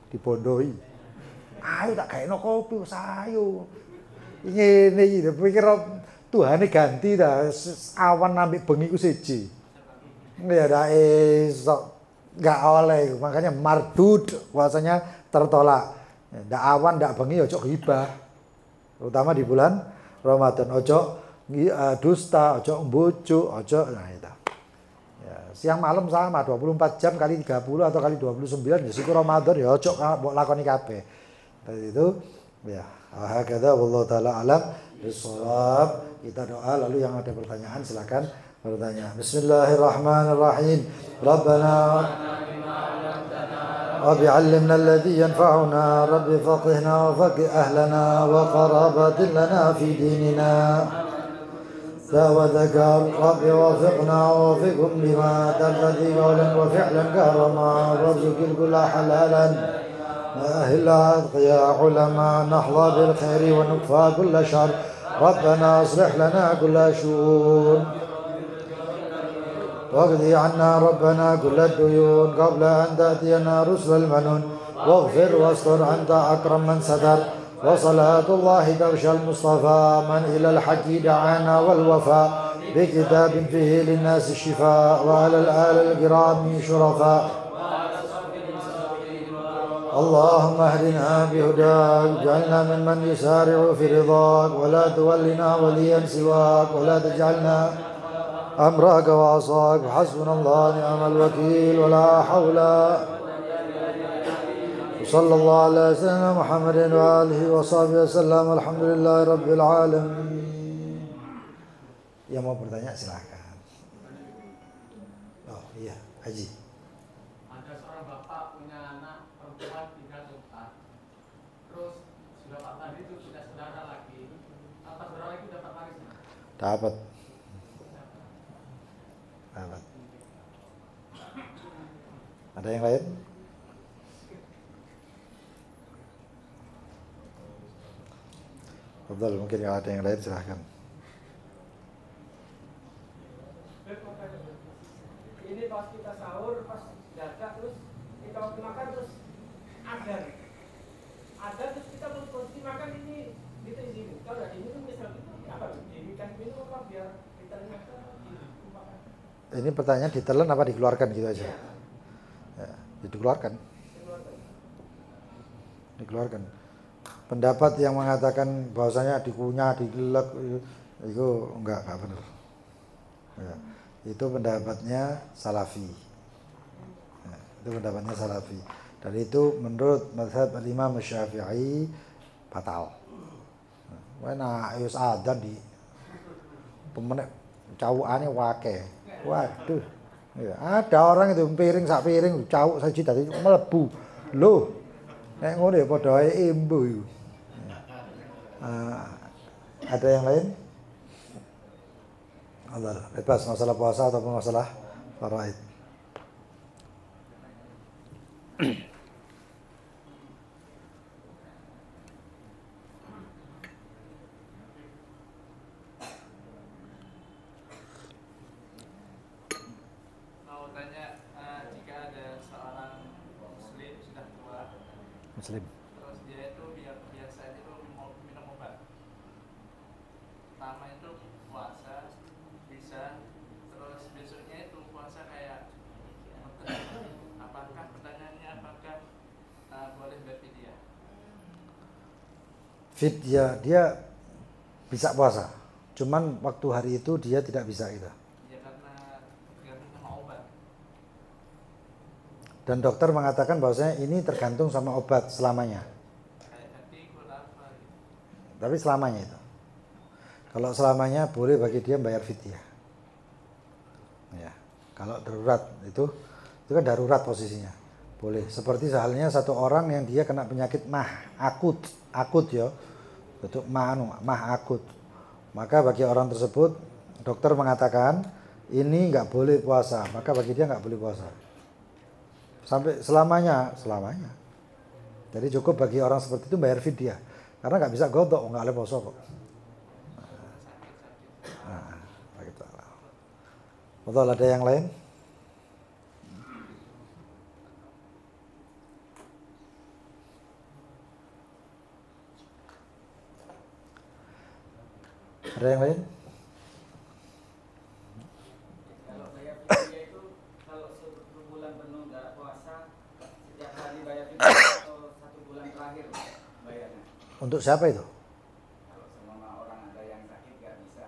Speaker 1: dibondoi. Ayo tak gaekno kopi sayo. Ngene iki pikir Tuhane ganti dah awan ambek bengi ku siji. Ya dak iso enggak oleh, makanya mardud puasanya tertolak. Ndak awan ndak bengi ojo ghibah. Terutama di bulan Ramadan ojo dusta, ojo mbujuk, ojo nah itu. Siang malam sama 24 jam kali 30 atau kali 29 ya syukur Ramadan ya ojo mbok lakoni kabeh. Tadi itu ya hakadha wallahu taala alam bisawab. Kita doa lalu yang ada pertanyaan silakan bertanya. Bismillahirrahmanirrahim. Rabbana Rabbi 'allimna alladhi yanfa'una Rabbi faqihna wa faqih ahlana wa qarabatin lana fi dinina. وذكر رب وفقنا ووفقهم لما ترتدي قولا وفعلا كرما وارزق الكل حلالا أهل أتقياء علماء نحظى بالخير ونكفى كل شر ربنا اصلح لنا كل شؤون واقضي عنا ربنا كل الديون قبل أن تأتينا رسل المنون واغفر واستر أنت أكرم من ستر وصلاة الله تغشى المصطفى من إلى الحق دعانا والوفاء بكتاب فيه للناس الشفاء وعلى الآل الكرام شرفاء اللهم اهدنا بهداك واجعلنا ممن يسارع في رضاك ولا تولنا وليا سواك ولا تجعلنا أمرك وعصاك وحسبنا الله نعم الوكيل ولا حول صلى الله على سيدنا محمد وآله وصحبه وسلم الحمد لله رب العالمين. Yang mau bertanya silakan. Oh iya, Haji.
Speaker 2: ada seorang bapak punya anak perempuan 3 sultan. Terus si bapak tadi itu punya saudara lagi. Apa saudara lagi dapat warisnya?
Speaker 1: Dapat. Ada yang lain? Betul, mungkin kalau ada yang lain silahkan.
Speaker 3: Ini pas kita sahur, pas jaga terus kita waktu makan terus ada terus kita posisi makan ini kita izin. Kalau ada minum misalnya itu apa? Dikasih minum apa biar kita makan makan.
Speaker 1: Ini pertanyaan ditelan apa dikeluarkan gitu aja? Ya, dikeluarkan. Pendapat yang mengatakan bahwasanya dikunyah, digelek itu enggak benar. Ya, itu pendapatnya Salafi. Ya, itu pendapatnya Salafi. Dan itu menurut mazhab Imam Syafi'i batal. Wena ayus adzan di pemenek cawukane wake. Waduh. Ya, ada orang itu piring sak piring cawuk saji tadi mlebu. Loh. Nek ngono ya padha ae embo iku. Ada yang lain? Allah, bebas masalah puasa ataupun masalah faraid.
Speaker 4: Mau tanya, jika ada seorang muslim sudah tua,
Speaker 1: Muslim.
Speaker 4: terus dia itu biasanya itu minum obat. Pertama itu puasa bisa, terus besoknya itu puasa kayak apakah pertanyaannya boleh berfidyah?
Speaker 1: Fidyah dia bisa puasa. Cuman waktu hari itu dia tidak bisa gitu.
Speaker 4: Ya karena tergantung sama obat.
Speaker 1: Dan dokter mengatakan bahwasanya ini tergantung sama obat selamanya.
Speaker 4: Kayak tadi ikut apa gitu.
Speaker 1: Tapi selamanya itu. Kalau selamanya boleh bagi dia bayar fidyah. Ya. Kalau darurat itu kan darurat posisinya. Boleh. Seperti sehalnya satu orang yang dia kena penyakit akut ya. Itu mah akut. Maka bagi orang tersebut dokter mengatakan ini nggak boleh puasa, maka bagi dia nggak boleh puasa. Sampai selamanya. Jadi cukup bagi orang seperti itu bayar fidyah. Karena nggak bisa godok, nggak boleh puasa kok. Betul, ada yang lain? Ada yang lain?
Speaker 3: Kalau bayar fidyah itu kalau 1 bulan penuh nggak puasa setiap hari bayar fidyah atau 1 bulan terakhir bayarnya.
Speaker 1: Untuk siapa itu?
Speaker 3: Kalau semua orang ada yang sakit nggak bisa.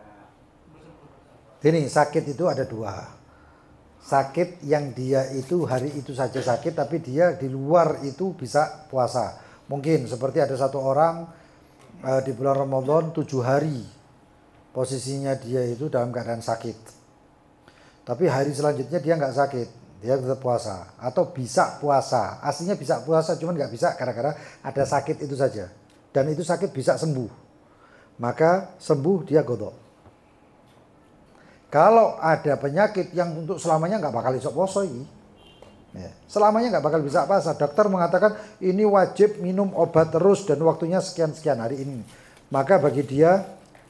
Speaker 1: Ini sakit itu ada 2. Sakit yang dia itu hari itu saja sakit, tapi dia di luar itu bisa puasa. Mungkin seperti ada satu orang di bulan Ramadan 7 hari posisinya dia itu dalam keadaan sakit. Tapi hari selanjutnya dia nggak sakit, dia tetap puasa. Atau bisa puasa, aslinya bisa puasa cuman nggak bisa gara-gara ada sakit itu saja. Dan itu sakit bisa sembuh. Maka sembuh dia godok. Kalau ada penyakit yang untuk selamanya nggak bakal iso poso ini, ya, selamanya nggak bakal bisa puasa. Dokter mengatakan ini wajib minum obat terus dan waktunya sekian-sekian hari ini. Maka bagi dia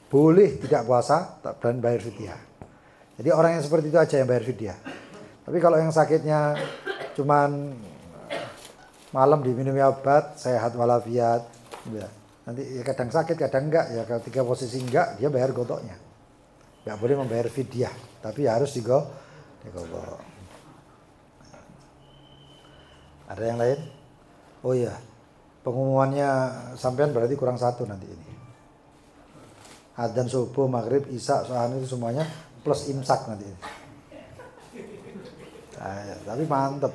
Speaker 1: boleh tidak puasa dan bayar fidyah. Jadi orang yang seperti itu aja yang bayar fidyah. Tapi kalau yang sakitnya cuman malam diminum obat, sehat walafiat, ya. Nanti ya kadang sakit kadang enggak, ya ketika posisi enggak dia bayar godoknya. Nggak boleh membayar fidyah, tapi harus digodok. Ada yang lain? Oh iya, pengumumannya sampean berarti kurang 1 nanti ini. Adzan subuh, maghrib, isya, soal itu semuanya plus imsak nanti ini. Nah, ya, tapi mantep.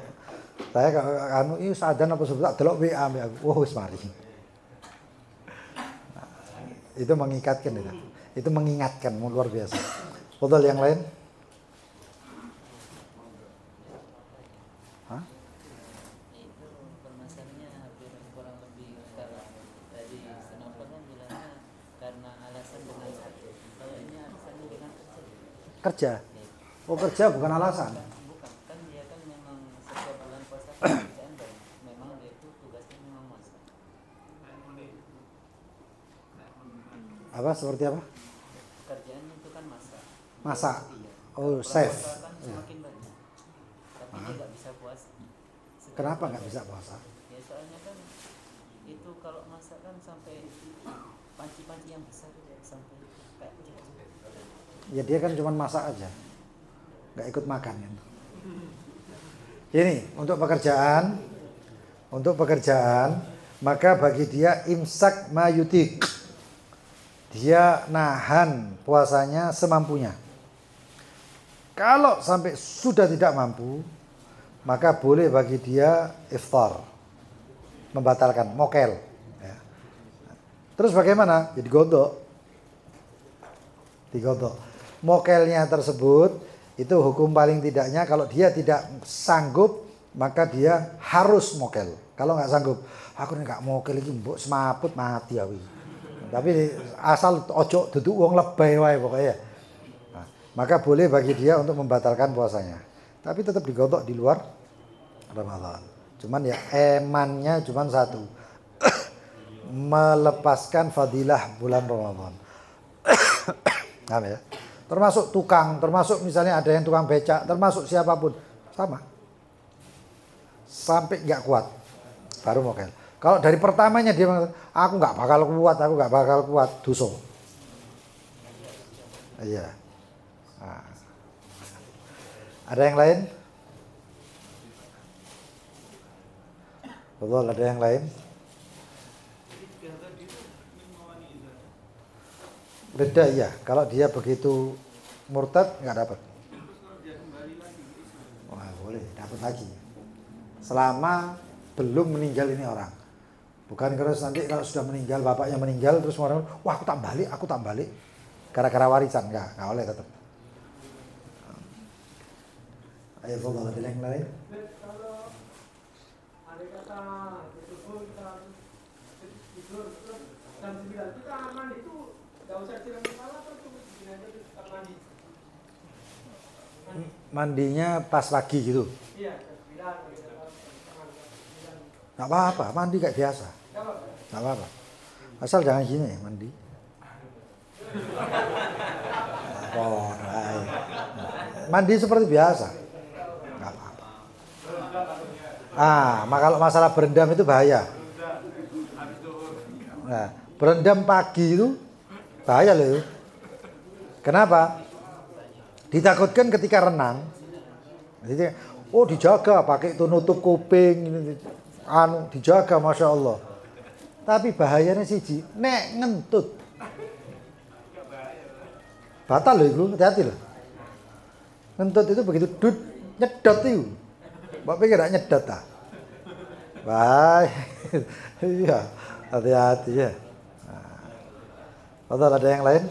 Speaker 1: Saya kalau ini adzan apa subuh tak delok WA aku. Wah, wis mari. Nah, itu mengikatkan itu. Itu mengingatkan, luar biasa. Betul, yang lain? Hah?
Speaker 5: alasan dengan sakit. Kalau ini alasannya dengan kerja.
Speaker 1: Kerja. Oh, kerja bukan alasan.
Speaker 5: Bukan, kan dia kan memang setiap bulan puasa pekerjaan dan memang dia itu tugasnya memang masak.
Speaker 1: Apa seperti apa?
Speaker 5: Pekerjaannya itu kan masak.
Speaker 1: Masak.
Speaker 5: Iya.
Speaker 1: Oh,
Speaker 5: Kalau
Speaker 1: chef.
Speaker 5: puasa kan semakin banyak. Tapi dia nggak bisa puasa.
Speaker 1: Kenapa nggak bisa puasa?
Speaker 5: Ya soalnya kan itu kalau masak kan sampai panci-panci yang besar sampai kayak gitu.
Speaker 1: Ya dia kan cuma masak aja, nggak ikut makan kan. Ini untuk pekerjaan, maka bagi dia imsak mayutik, dia nahan puasanya semampunya. Kalau sampai sudah tidak mampu, maka boleh bagi dia iftar, membatalkan, mokel. Ya. Terus bagaimana? Jadi digodok. Mokelnya tersebut itu hukum paling tidaknya kalau dia tidak sanggup maka dia harus mokel. Kalau nggak sanggup, aku nggak mokel iki mbok semaput mati awi. Tapi asal ojo duduk wong lebay wae pokoknya. Nah, maka boleh bagi dia untuk membatalkan puasanya. Tapi tetap digodok di luar Ramadan. Cuman ya emannya cuman satu. Melepaskan fadilah bulan Ramadan. Paham ya? Termasuk tukang, termasuk misalnya ada yang tukang becak, termasuk siapapun, sama. Sampai nggak kuat, baru mokel. Kalau dari pertamanya dia mengatakan, aku nggak bakal kuat, dosa. Iya. Nah. Ada yang lain? Betul, ada yang lain? Beda ya, kalau dia begitu murtad nggak dapat. Wah boleh, dapat lagi. Selama belum meninggal ini orang. Bukan terus nanti kalau sudah meninggal, bapaknya meninggal terus orang, wah aku tak balik. Gara-gara warisan, nggak boleh tetap. Ayo Fadal, ada yang lain?
Speaker 2: Kalau ada kata tidur jam 9 kita aman itu nggak usah siram kepala atau cuma begini aja tetap mandi.
Speaker 1: Mandinya pas pagi gitu.
Speaker 2: Iya, 9.
Speaker 1: Nggak apa-apa, mandi kayak biasa. Nggak apa-apa. Asal jangan gini mandi. Oh, mandi seperti biasa. Nggak apa-apa. Kalau masalah berendam itu bahaya. Nah, berendam pagi itu bahaya loh. Kenapa? Ditakutkan ketika renang. Jadi, dijaga pakai itu nutup kuping, dijaga masya Allah. Tapi bahayanya siji, nek ngentut. Batal loh itu, hati-hati loh. Ngentut itu begitu nyedot itu. Mbak pikir gak nyedot tak? Baik. Iya, hati-hati ya. Betul, ada yang lain?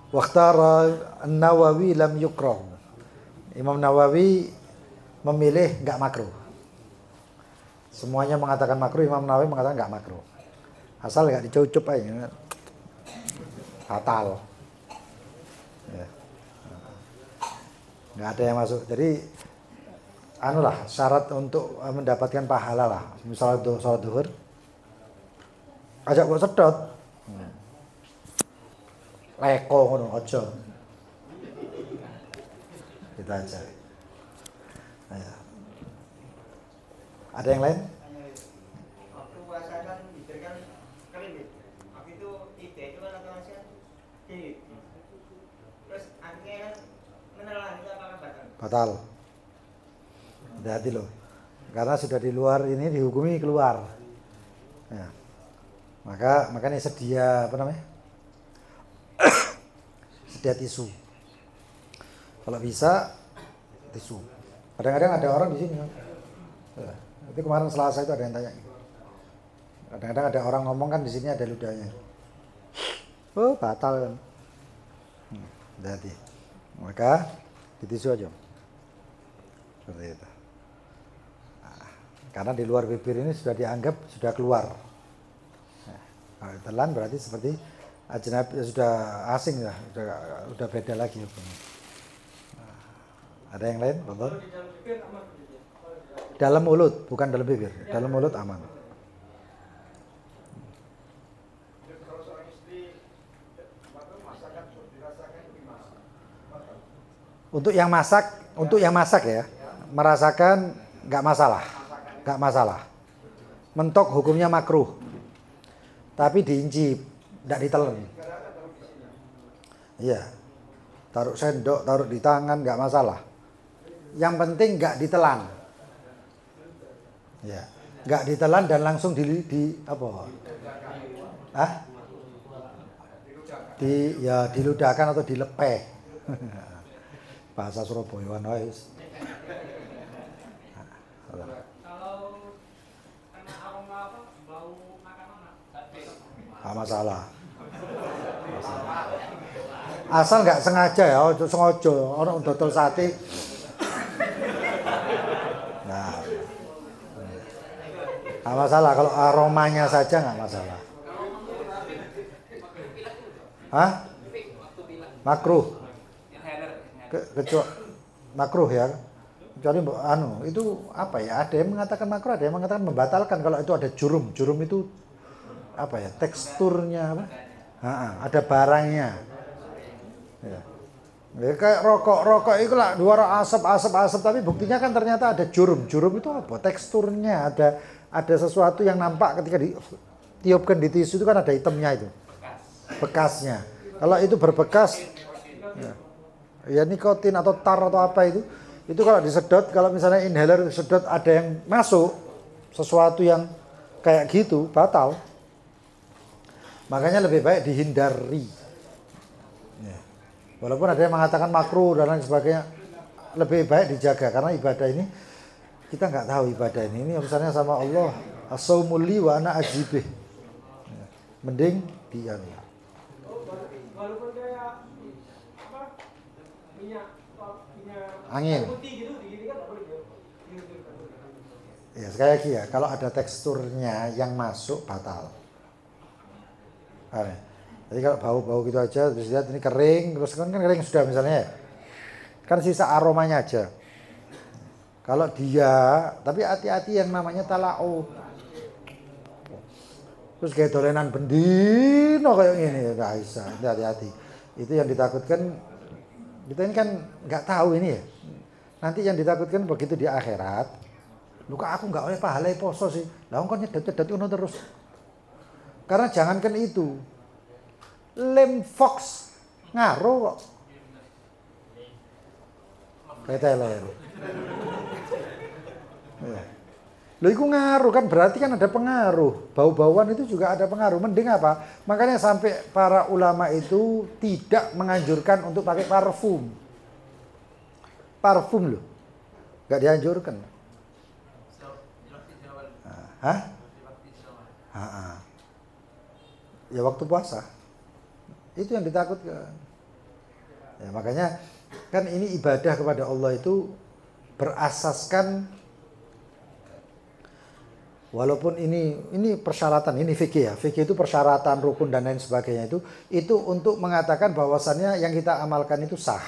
Speaker 1: Waqtara An-Nawawi lam yukrah. Imam Nawawi memilih enggak makruh. Semuanya mengatakan makruh, Imam Nawawi mengatakan enggak makruh. Asal enggak dicucup aja. Fatal. Ya. Enggak ada yang masuk. Jadi syarat untuk mendapatkan pahala lah. Misalnya sholat duhur, ajak gua sedot. Leko ngono aja. Kita aja. Ayo. Ada yang lain?
Speaker 3: Waktu puasa kan diberikan kredit. Waktu itu ide itu kan otomatis tinggi. Terus akhirnya kan menelan itu apakah batal?
Speaker 1: Batal. Hati-hati loh. Karena sudah di luar ini dihukumi keluar. Ya. Makanya sedia sedia tisu. Kalau bisa tisu. Kadang-kadang ada orang di sini. Itu kemarin Selasa itu ada yang tanya. Kadang-kadang ada orang ngomong kan di sini ada ludahnya. Oh batal kan. Hati-hati. Maka di tisu aja. Seperti itu. Karena di luar bibir ini sudah dianggap sudah keluar. Nah, kalau ditelan berarti seperti ajnabi, sudah asing ya, sudah beda lagi hukumnya. Nah, ada yang lain? Betul? Dalam mulut, bukan dalam bibir. Dalam mulut aman. Untuk yang masak ya, merasakan nggak masalah. Mentok hukumnya makruh, tapi diincip, nggak ditelan. Iya, taruh sendok, taruh di tangan nggak masalah. Yang penting nggak ditelan. Ya, nggak ditelan dan langsung di apa? Diludahkan atau dilepeh. Bahasa Surabaya noise.
Speaker 2: Kalau kena aroma apa, bau makanan,
Speaker 1: Nggak masalah. Asal nggak sengaja ya, sengaja orang dodol sate. Nah, nggak masalah kalau aromanya saja nggak masalah. Makruh. Kecuali makruh ya. Kecuali itu apa ya? Ada yang mengatakan makruh, ada yang mengatakan membatalkan kalau itu ada jurum. Jurum itu apa ya? Teksturnya apa? Ada barangnya. Ya. Ya, kayak rokok itu lah dua asap tapi buktinya kan ternyata ada jurum. Jurum itu apa? Teksturnya ada sesuatu yang nampak ketika ditiupkan di tisu itu kan ada hitamnya itu. Bekasnya. Kalau itu berbekas ya nikotin atau tar atau apa itu kalau disedot, kalau misalnya inhaler sedot ada yang masuk sesuatu yang kayak gitu batal. Makanya lebih baik dihindari. Ya. Walaupun ada yang mengatakan makruh dan lain sebagainya, lebih baik dijaga karena ibadah ini kita nggak tahu ibadah ini urusannya sama Allah. As-saumul li wa ana ajibih. Ya. Mending diam.
Speaker 2: walaupun kayak apa minyak
Speaker 1: Angin.
Speaker 2: putih gitu digini kan nggak boleh
Speaker 1: Ya sekali lagi ya, kalau ada teksturnya yang masuk batal. Jadi kalau bau-bau gitu aja, terus lihat ini kering, terus kan kering sudah misalnya ya, kan sisa aromanya aja. Kalau dia, tapi hati-hati yang namanya tala'ud. Terus kayak dolenan bendino kayak gini, nggak bisa, hati-hati. Itu yang ditakutkan, kita ini kan nggak tahu ini ya. Nanti yang ditakutkan begitu di akhirat, luka aku nggak oleh pahala poso sih, lah kok nyedet-nyedet ngono terus. Karena jangankan itu, lem fox ngaruh kok. Peteler. Ya. Loh itu ngaruh kan, berarti kan ada pengaruh. Bau-bauan itu juga ada pengaruh. Mending apa? Makanya sampai para ulama itu tidak menganjurkan untuk pakai parfum. Parfum loh. Gak dianjurkan. Ya waktu puasa. Itu yang ditakutkan. Ya makanya kan ini ibadah kepada Allah itu berasaskan, walaupun ini persyaratan, ini fikih ya. Fikih itu persyaratan, rukun dan lain sebagainya itu untuk mengatakan bahwasannya yang kita amalkan itu sah.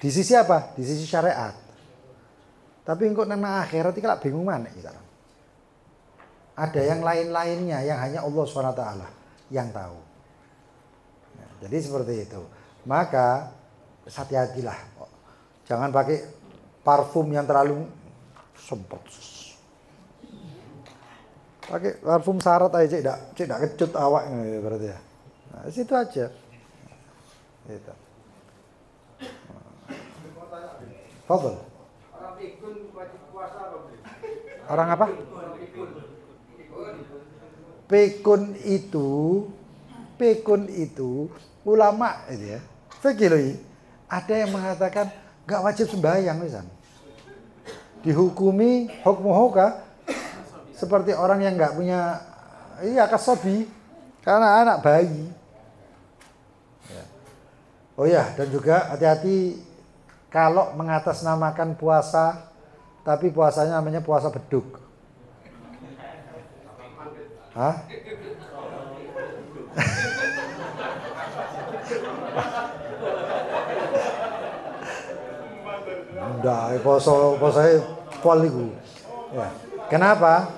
Speaker 1: Di sisi apa? Di sisi syariat. Tapi engkau nang akhirat iki lak bingung mana kita. Ada yang lain-lainnya yang hanya Allah SWT yang tahu. Nah, jadi seperti itu. Maka hati-hatilah. Jangan pakai parfum yang terlalu semprot. Pakai parfum syarat aja, tidak kecut awak berarti ya. Nah, situ aja. Gitu. Fadhil.
Speaker 2: orang pikun wajib puasa apa belum?
Speaker 1: Orang apa? Pikun itu ulama itu ya. Fikih loh. Ada yang mengatakan enggak wajib sembahyang misal. Dihukumi hukmu hoka seperti orang yang enggak punya kasobi karena anak bayi. Ya. Oh ya, dan juga hati-hati kalau mengatasnamakan puasa tapi puasanya namanya puasa beduk. Hah? Enggak, poso pol iku. Ya. Kenapa?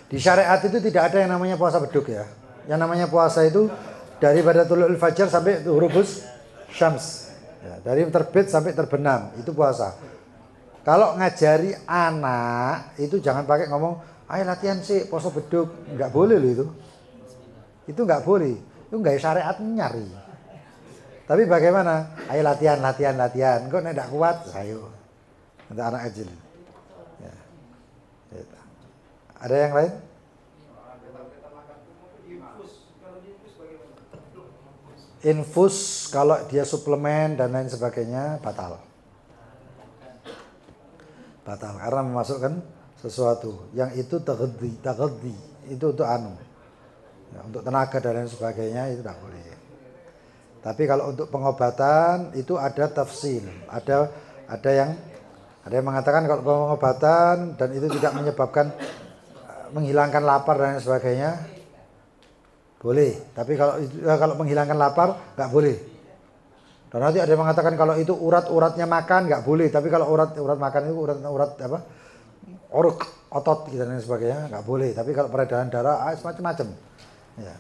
Speaker 1: Di syariat itu tidak ada yang namanya puasa beduk ya. Yang namanya puasa itu daripada tulu'ul fajar sampai ghurubus syams. Ya, dari terbit sampai terbenam itu puasa. Kalau ngajari anak itu jangan pakai ngomong, "Ayo latihan sih puasa beduk." Enggak boleh loh itu. Itu enggak boleh. Itu enggak syariat nyari. Tapi bagaimana? Ayo latihan. Kok nek ndak kuat, ayo. Untuk anak kecil. Ya. Gitu. Ada yang lain? Infus kalau dia suplemen dan lain sebagainya batal. Batal karena memasukkan sesuatu yang itu taghaddi itu untuk anu. Ya, untuk tenaga dan lain sebagainya itu tidak boleh. Tapi kalau untuk pengobatan itu ada tafsil, ada yang mengatakan kalau pengobatan dan itu tidak menyebabkan menghilangkan lapar dan sebagainya boleh. Tapi kalau menghilangkan lapar nggak boleh. Dan nanti ada yang mengatakan kalau itu urat-uratnya makan nggak boleh. Tapi kalau urat makan itu urat apa? Oruk, otot gitu dan sebagainya nggak boleh. Tapi kalau peredaran darah macam-macam. Ya.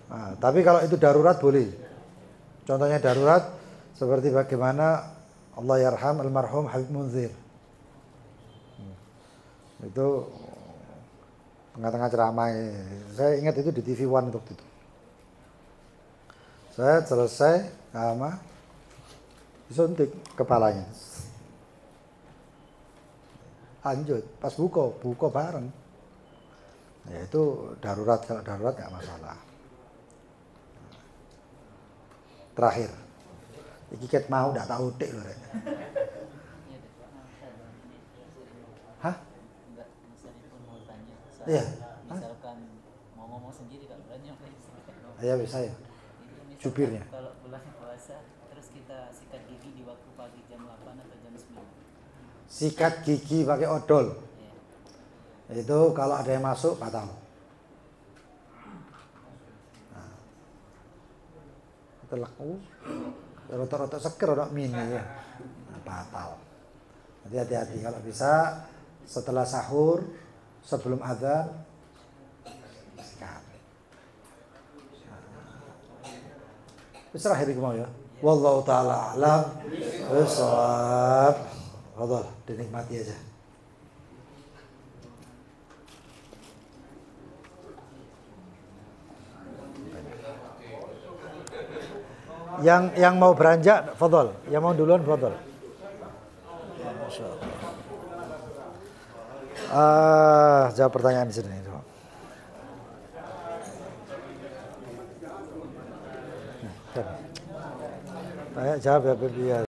Speaker 1: Nah, tapi kalau itu darurat boleh. Contohnya darurat seperti bagaimana Allah yarham almarhum Habib Munzir. Itu tengah-tengah ceramah. Saya ingat itu di TV One waktu itu. Saya selesai sama disuntik kepalanya. Lanjut, pas buka bareng. Ya itu darurat, kalau darurat nggak masalah. Terakhir, iki ket mau ndak tak utik lho rek. Hah?
Speaker 5: Enggak, misalnya pun mau tanya.
Speaker 1: Iya.
Speaker 5: Misalkan mau ngomong sendiri kan berani apa
Speaker 1: Ya bisa ya. Jubirnya.
Speaker 5: Kalau bulan puasa terus kita sikat gigi di waktu pagi jam 8 atau jam 9.
Speaker 1: Sikat gigi pakai odol.
Speaker 5: Ya.
Speaker 1: Itu kalau ada yang masuk batal. Teleku, rotok-rotok seger, rotok mini ya, batal. Jadi hati-hati kalau bisa setelah sahur, sebelum adzan, sikat. Bisa akhirnya mau ya. Wallahu taala alam, bisawab. Fadhal, dinikmati aja. Yang mau beranjak, fadhal. Yang mau duluan, fadhal. Jawab pertanyaan di sini. Tanya jawab ya,